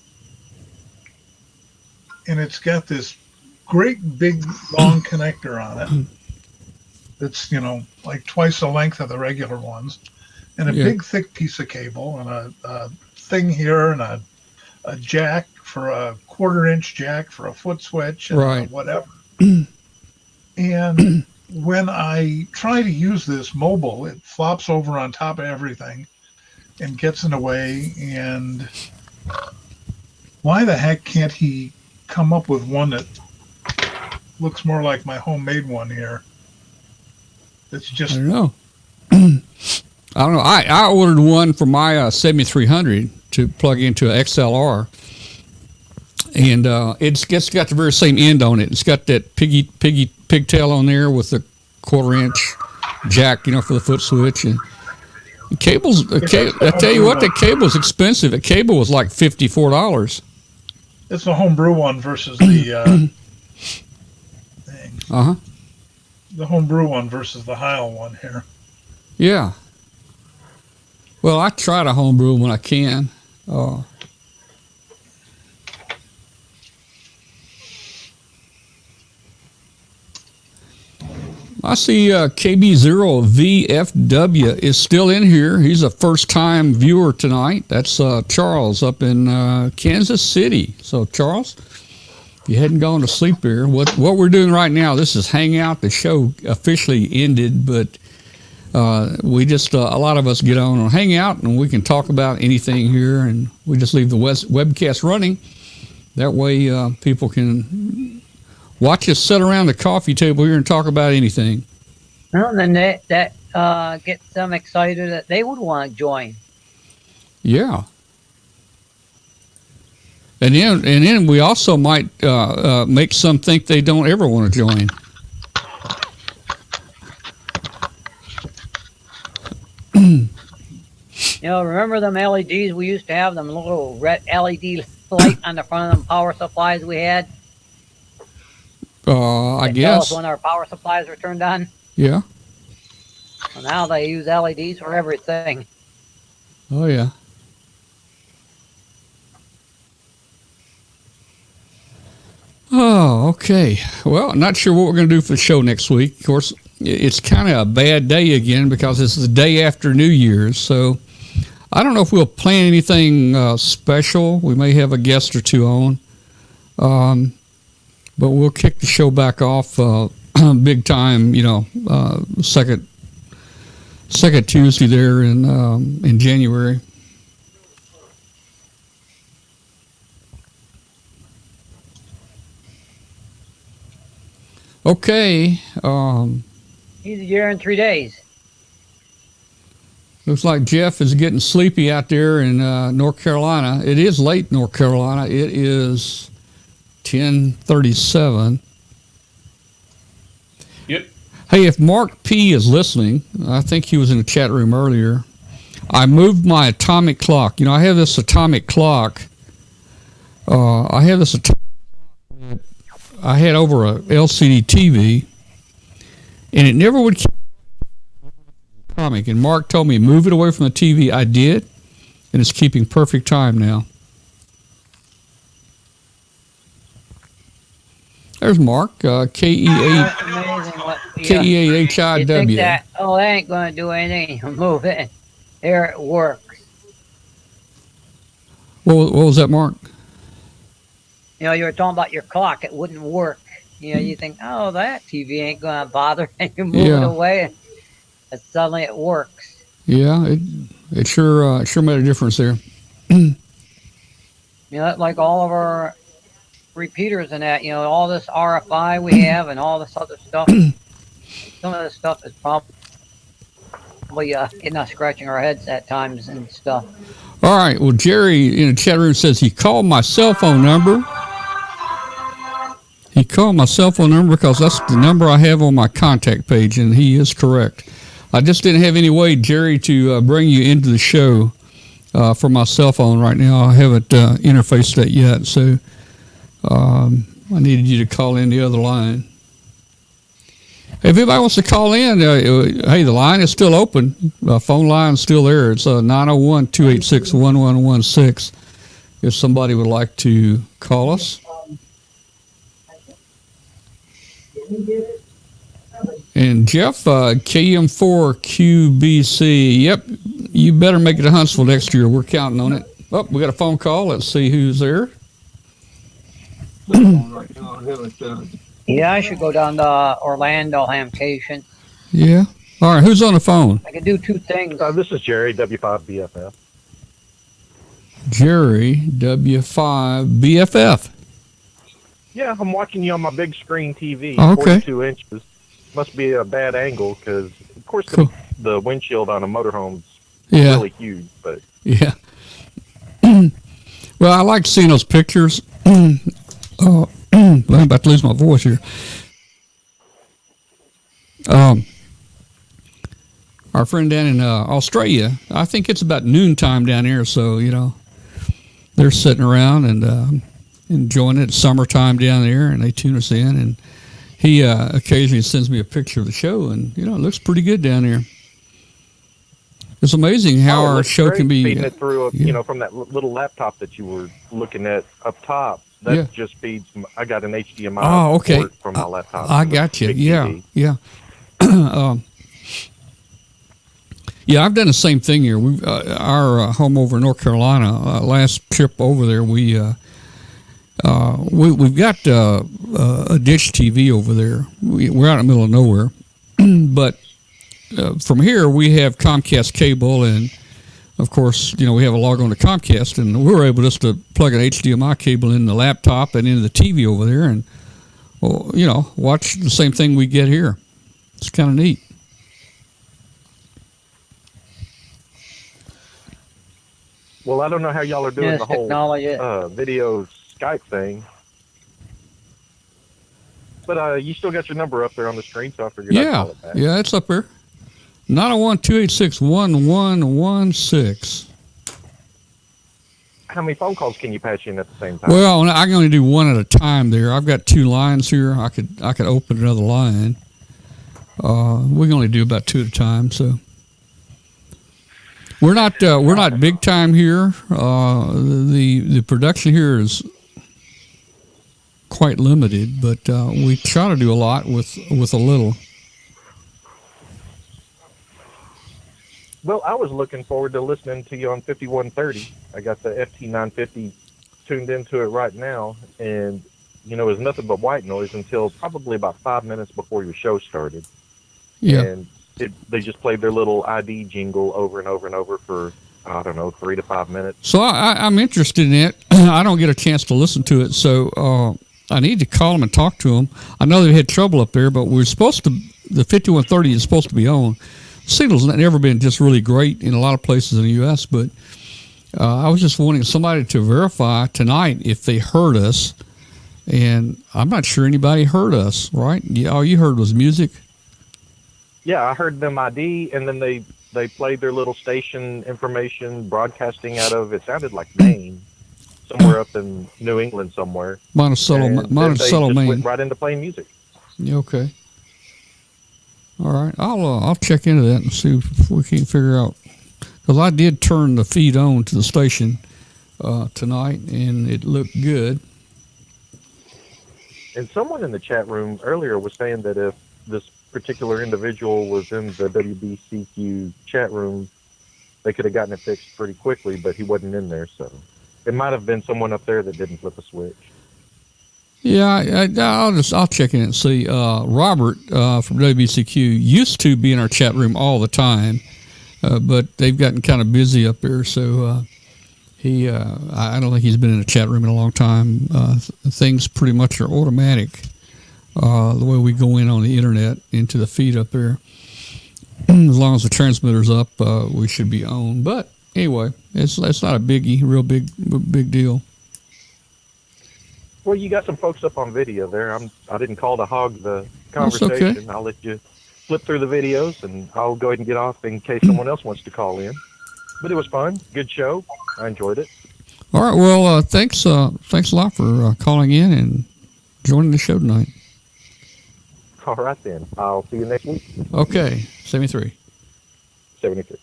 and it's got this great big long connector on it that's, like twice the length of the regular ones, and a big thick piece of cable, and a thing here, and a jack for a 1/4-inch jack for a foot switch, and whatever. And when I try to use this mobile, it flops over on top of everything and gets in the way. And why the heck can't he come up with one that looks more like my homemade one here? It's just... I don't know. I ordered one for my 7300 to plug into an XLR, and it's got the very same end on it. It's got that pigtail on there with the 1/4-inch jack, for the foot switch. And the cables, I tell you what, the cable's expensive. The cable was like $54. It's the homebrew one versus the the homebrew one versus the Heil one here. Yeah. Well, I try to homebrew when I can. I see KB0VFW is still in here. He's a first-time viewer tonight. That's Charles up in Kansas City. So, Charles, if you hadn't gone to sleep here, what we're doing right now, this is Hangout. The show officially ended, but we just, a lot of us get on Hangout, and we can talk about anything here, and we just leave the webcast running. That way people can watch us sit around the coffee table here and talk about anything. Well, then that gets them excited that they would want to join. Yeah. And then we also might make some think they don't ever want to join. Remember them LEDs we used to have, them little red LED light on the front of them power supplies we had? I Tell us guess. when our power supplies were turned on. Yeah. Well, now they use LEDs for everything. Oh, yeah. Oh, okay. Well, not sure what we're going to do for the show next week. Of course, it's kind of a bad day again because it's the day after New Year's. So I don't know if we'll plan anything special. We may have a guest or two on. But we'll kick the show back off big time, second Tuesday there in January. Okay. He's a year in 3 days. Looks like Jeff is getting sleepy out there in North Carolina. It is late, North Carolina. It is 10:37. Yep. Hey, if Mark P is listening, I think he was in the chat room earlier. I moved my atomic clock. I have this atomic clock. I had over a LCD TV, and it never would keep atomic. And Mark told me move it away from the TV. I did, and it's keeping perfect time now. There's Mark, KEAHIW. You think that, they ain't going to do anything. Move it. There it works. What was that, Mark? You were talking about your clock. It wouldn't work. You think, that TV ain't going to bother. And you move it away, and suddenly it works. Yeah, it sure made a difference there. Like all of our repeaters and that, all this RFI we have and all this other stuff. Some of this stuff is probably getting us scratching our heads at times and stuff. All right. Well, Jerry in the chat room says he called my cell phone number. He called my cell phone number because that's the number I have on my contact page, and he is correct. I just didn't have any way, Jerry, to bring you into the show from my cell phone right now. I haven't interfaced that yet, so I needed you to call in the other line. If anybody wants to call in, hey, the line is still open. Phone line is still there. It's 901-286-1116 if somebody would like to call us. And Jeff, KM4QBC, yep, you better make it to Huntsville next year. We're counting on it. Oh, we got a phone call. Let's see who's there. Yeah, I should go down to Orlando, Hamcation. Yeah. All right, who's on the phone? I can do two things. This is Jerry, W5BFF. Jerry, W5BFF. Yeah, I'm watching you on my big screen TV, Oh, okay. 42 inches. Must be a bad angle because, of course, the windshield on a motorhome's really huge. But yeah. Well, I like seeing those pictures. I'm about to lose my voice here. Our friend down in Australia, I think it's about noontime down here, so, they're sitting around and enjoying it. It's summertime down there, and they tune us in, and he occasionally sends me a picture of the show, and, it looks pretty good down there. It's amazing how our show can be... feeding it through, from that little laptop that you were looking at up top. That just feeds... I got an HDMI port from my laptop. I got you. Yeah. Yeah, I've done the same thing here. Our home over in North Carolina, last trip over there, we've got a dish TV over there. We're out in the middle of nowhere. But from here, we have Comcast cable, and of course, we have a log on to Comcast, and we were able just to plug an HDMI cable in the laptop and into the TV over there, and well, you know, watch the same thing we get here. It's kind of neat. Well, I don't know how y'all are doing Yes, the whole technology. video Skype thing. But you still got your number up there on the screen, so I figured I'd call it back. Yeah, it's up there. 901-286-1116. How many phone calls can you patch in at the same time? Well, I can only do one at a time there. I've got 2 lines here. I could open another line. We can only do about 2 at a time, so we're not big time here. The production here is quite limited, but we try to do a lot with a little. Well, I was looking forward to listening to you on 5130. I got the FT950 tuned into it right now, and it was nothing but white noise until probably about 5 minutes before your show started. Yeah. And they just played their little ID jingle over and over and over for, I don't know, 3 to 5 minutes. So I'm interested in it. I don't get a chance to listen to it, so I need to call them and talk to them. I know they had trouble up there, but we're supposed to. The 5130 is supposed to be on. Signal's never been just really great in a lot of places in the U.S., but I was just wanting somebody to verify tonight if they heard us, and I'm not sure anybody heard us, right? Yeah, all you heard was music. Yeah, I heard them ID, and then they played their little station information broadcasting out of, it sounded like Maine, somewhere up in New England somewhere. Monticello, Maine. Went right into playing music. Yeah, okay. All right, I'll check into that and see if we can figure out, because I did turn the feed on to the station tonight, and it looked good. And someone in the chat room earlier was saying that if this particular individual was in the WBCQ chat room, they could have gotten it fixed pretty quickly, but he wasn't in there, so it might have been someone up there that didn't flip a switch. Yeah, I'll check in and see. Robert from WBCQ used to be in our chat room all the time, but they've gotten kind of busy up there, so I don't think he's been in a chat room in a long time. Things pretty much are automatic the way we go in on the internet into the feed up there. As long as the transmitter's up, we should be on. But anyway, it's not a biggie, real big deal. Well, you got some folks up on video there. I didn't call to hog the conversation. Okay. I'll let you flip through the videos, and I'll go ahead and get off in case someone else wants to call in. But it was fun. Good show. I enjoyed it. All right. Well, thanks a lot for calling in and joining the show tonight. All right, then. I'll see you next week. Okay. 73. 73.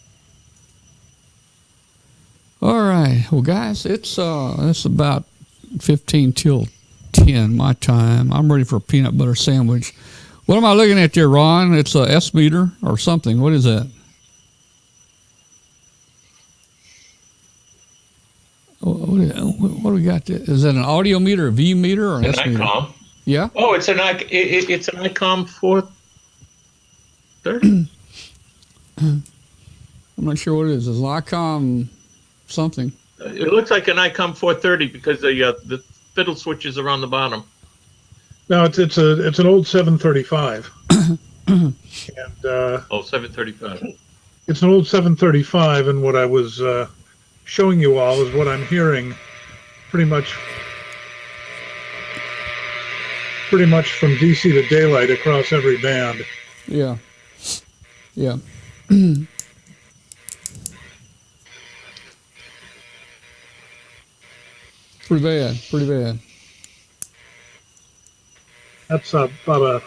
All right. Well, guys, it's about 15 till 10 my time. I'm ready for a peanut butter sandwich. What am I looking at there, Ron? It's a S meter or something. What is that? What do we got there? Is that an audio meter, a V meter, or an S meter? ICOM. Yeah. Oh, it's an ICOM 430. I'm not sure what it is. It's an ICOM something. It looks like an ICOM 430 because the fiddle switches are on the bottom. No, it's an old 735. And 735. It's an old 735, and what I was showing you all is what I'm hearing pretty much from DC to daylight across every band. Yeah. Yeah. Pretty bad. That's about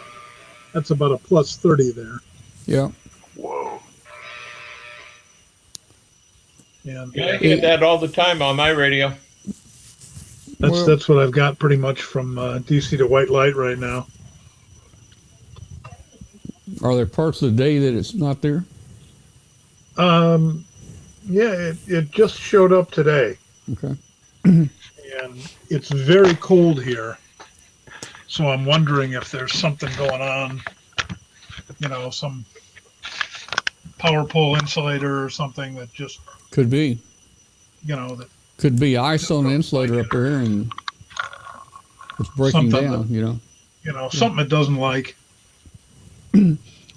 a plus 30 there. Yeah. Whoa. And I hear that all the time on my radio. That's what I've got pretty much from DC to white light right now. Are there parts of the day that it's not there? Yeah, it just showed up today. Okay. And it's very cold here. So I'm wondering if there's something going on, some power pole insulator or something that just... Could be. That could be ice on the insulator up there and it's breaking down, something it doesn't like.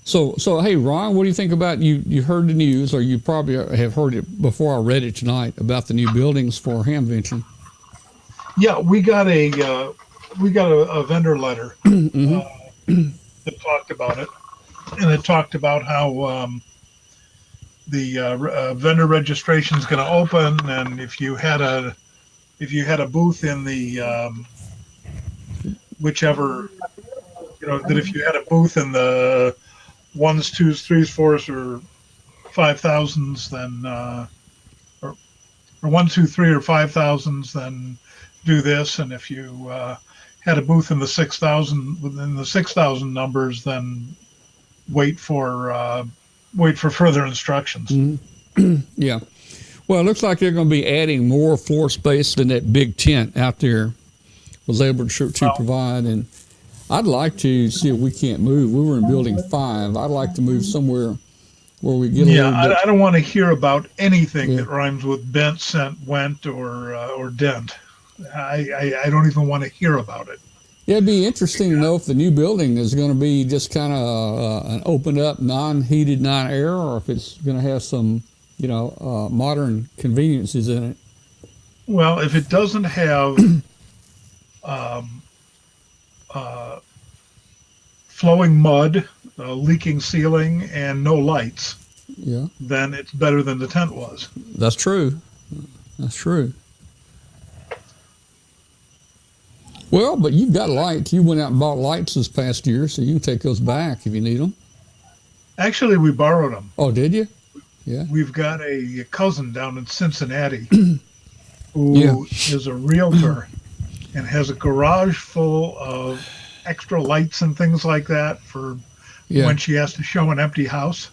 So hey, Ron, what do you think about you heard the news, or you probably have heard it before I read it tonight, about the new buildings for Hamvention? Yeah, we got a vendor letter that talked about it, and it talked about how the vendor registration is going to open, and if you had a booth in the whichever, that if you had a booth in the 1s, 2s, 3s, 4s, or 5,000s, then or 1, 2, 3, or 5,000s, then do this, and if you had a booth in the 6,000, within the 6,000 numbers, then wait for further instructions. Mm-hmm. Yeah. Well, it looks like they're going to be adding more floor space than that big tent out there was able to provide. And I'd like to see if we can't move. We were in building 5. I'd like to move somewhere where we get a little bit. I don't want to hear about anything that rhymes with bent, sent, went, or dent. I don't even want to hear about it. Yeah, it'd be interesting to know if the new building is going to be just kind of an opened up, non-heated, non-air, or if it's going to have some, modern conveniences in it. Well, if it doesn't have flowing mud, leaking ceiling, and no lights, then it's better than the tent was. That's true. That's true. Well, but you've got lights. You went out and bought lights this past year, so you can take those back if you need them. Actually, we borrowed them. Oh, did you? Yeah. We've got a cousin down in Cincinnati who is a realtor and has a garage full of extra lights and things like that for when she has to show an empty house.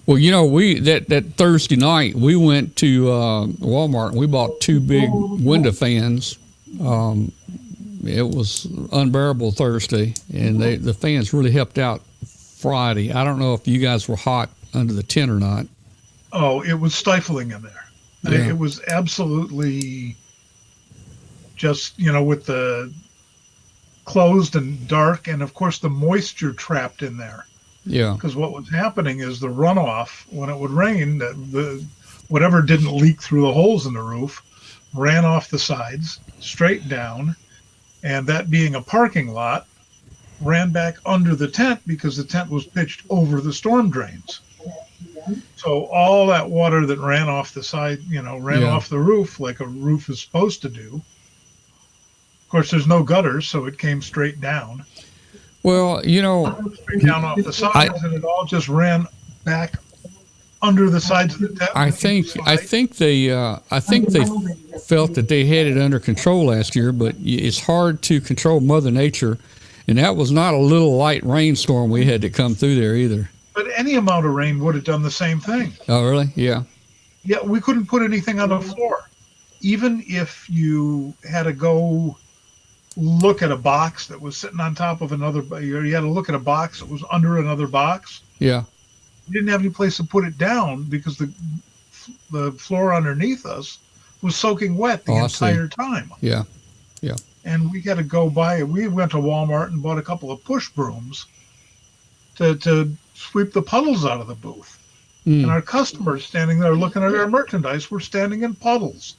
Well, we that Thursday night we went to Walmart and we bought 2 big window fans. It was unbearable Thursday, and the fans really helped out Friday. I don't know if you guys were hot under the tent or not. Oh, it was stifling in there. Yeah. It was absolutely just, with the closed and dark, and of course the moisture trapped in there. Yeah. Because what was happening is the runoff, when it would rain, whatever didn't leak through the holes in the roof ran off the sides, straight down, and that being a parking lot, ran back under the tent because the tent was pitched over the storm drains. So all that water that ran off the side, ran off the roof like a roof is supposed to do. Of course, there's no gutters, so it came straight down. Well, straight down off the sides, and it all just ran back under the sides of the tent. I think they felt that they had it under control last year, but it's hard to control Mother Nature, and that was not a little light rainstorm we had to come through there either. But any amount of rain would have done the same thing. Oh, really? Yeah. Yeah, we couldn't put anything on the floor. Even if you had to go look at a box that was sitting on top of another, you had to look at a box that was under another box. Yeah. We didn't have any place to put it down because the floor underneath us was soaking wet the entire time. Yeah. Yeah. And we had to go buy, we went to Walmart and bought a couple of push brooms to sweep the puddles out of the booth. And our customers standing there looking at our merchandise were standing in puddles.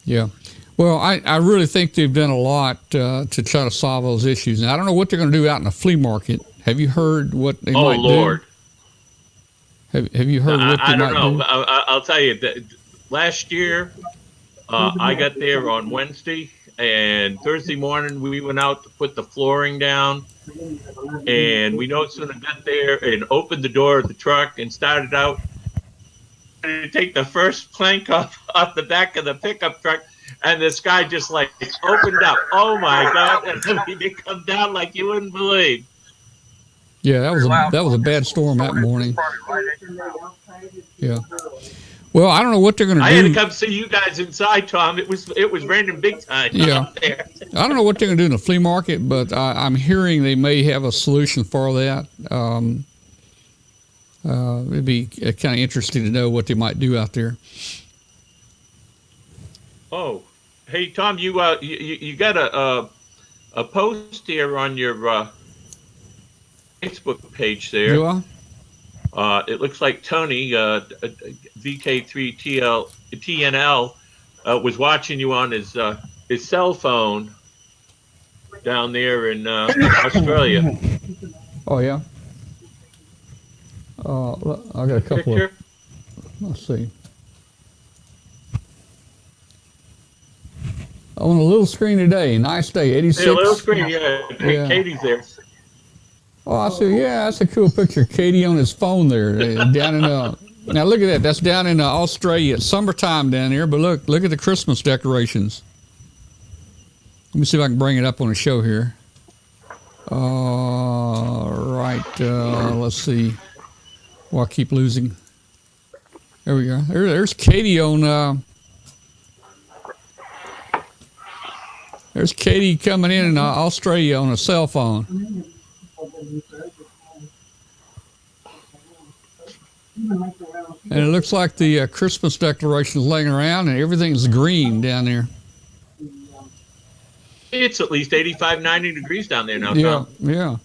Yeah. Well, I really think they've done a lot to try to solve those issues. And I don't know what they're going to do out in the flea market. Have you heard what they might do? Oh, Lord. Have you heard what they might do? I don't know. I'll tell you that last year, I got there on Wednesday, and Thursday morning we went out to put the flooring down. And we no sooner got there and opened the door of the truck and started out to take the first plank off the back of the pickup truck, and this guy just opened up. Oh my God! And it come down like you wouldn't believe. Yeah, that was a bad storm that morning. Yeah. Well, I don't know what they're going to do. I had to come see you guys inside, Tom. It was raining big time out there. I don't know what they're going to do in the flea market, but I'm hearing they may have a solution for that. It'd be kind of interesting to know what they might do out there. Oh, hey Tom, you got a post here on your Facebook page there. Do I? It looks like Tony, VK3TNL, was watching you on his cell phone down there in Australia. Oh, yeah? I got a couple Picture? of... Let's see. On a little screen today. Nice day, 86. Yeah, little screen, yeah. Katie's there. Oh, I see. Yeah, that's a cool picture. Katie on his phone there, down in now look at that. That's down in Australia. It's summertime down there, but look at the Christmas decorations. Let me see if I can bring it up on the show here. Right. Let's see. Well, I keep losing. There we go. There's Katie on. There's Katie coming in Australia on a cell phone. And it looks like the Christmas decoration is laying around and everything's green down there. It's at least 85, 90 degrees down there now, Yeah, Tom. yeah.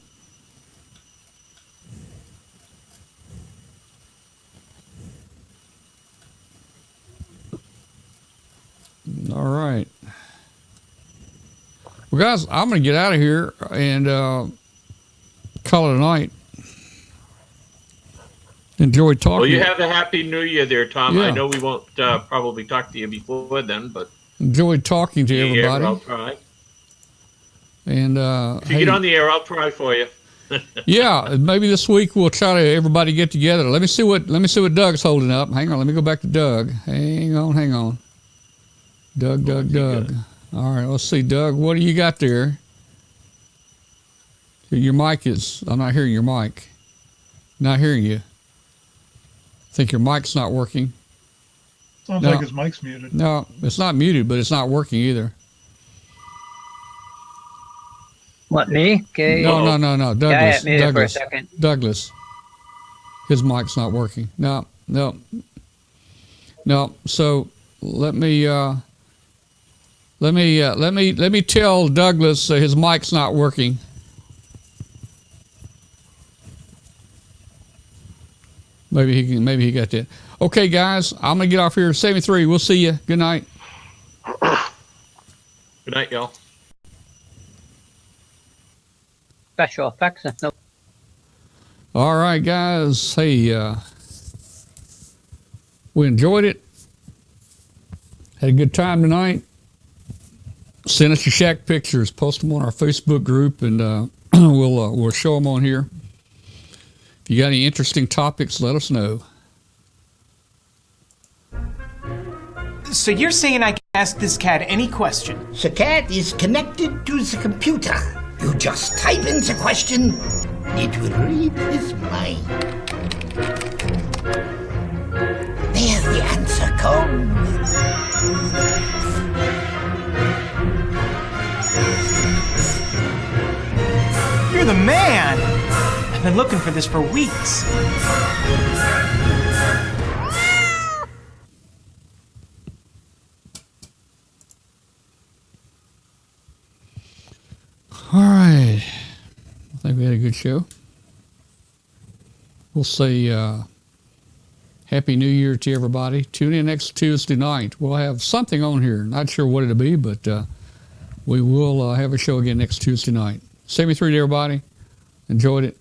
All right. Well, guys, I'm going to get out of here and call it a night. Enjoyed talking. Well, you have a happy new year there, Tom. Yeah. I know we won't probably talk to you before then, but enjoyed talking to everybody. I'll try. And if you get on the air, I'll try for you. Yeah, maybe this week we'll try to everybody get together. Let me see what Doug's holding up. Hang on, let me go back to Doug. Hang on. Doug. All right, let's see, Doug. What do you got there? Your mic is. I'm not hearing your mic. Not hearing you. I think your mic's not working. Sounds like his mic's muted. No, it's not muted, but it's not working either. What, me? Okay. No. Douglas. Yeah, I had muted for a Douglas. second. Douglas. His mic's not working. No. So let me tell Douglas his mic's not working. Maybe he got that. Okay, guys, I'm gonna get off here. 73. We'll see you. Good night. Good night, y'all. Special effects. No. All right, guys. Hey, we enjoyed it. Had a good time tonight. Send us your shack pictures. Post them on our Facebook group, and we'll show them on here. If you got any interesting topics, let us know. So you're saying I can ask this cat any question? The cat is connected to the computer. You just type in the question, it will read his mind. There the answer comes. You're the man! I've been looking for this for weeks. All right. I think we had a good show. We'll say Happy New Year to everybody. Tune in next Tuesday night. We'll have something on here. Not sure what it'll be, but we will have a show again next Tuesday night. 73 to everybody. Enjoyed it.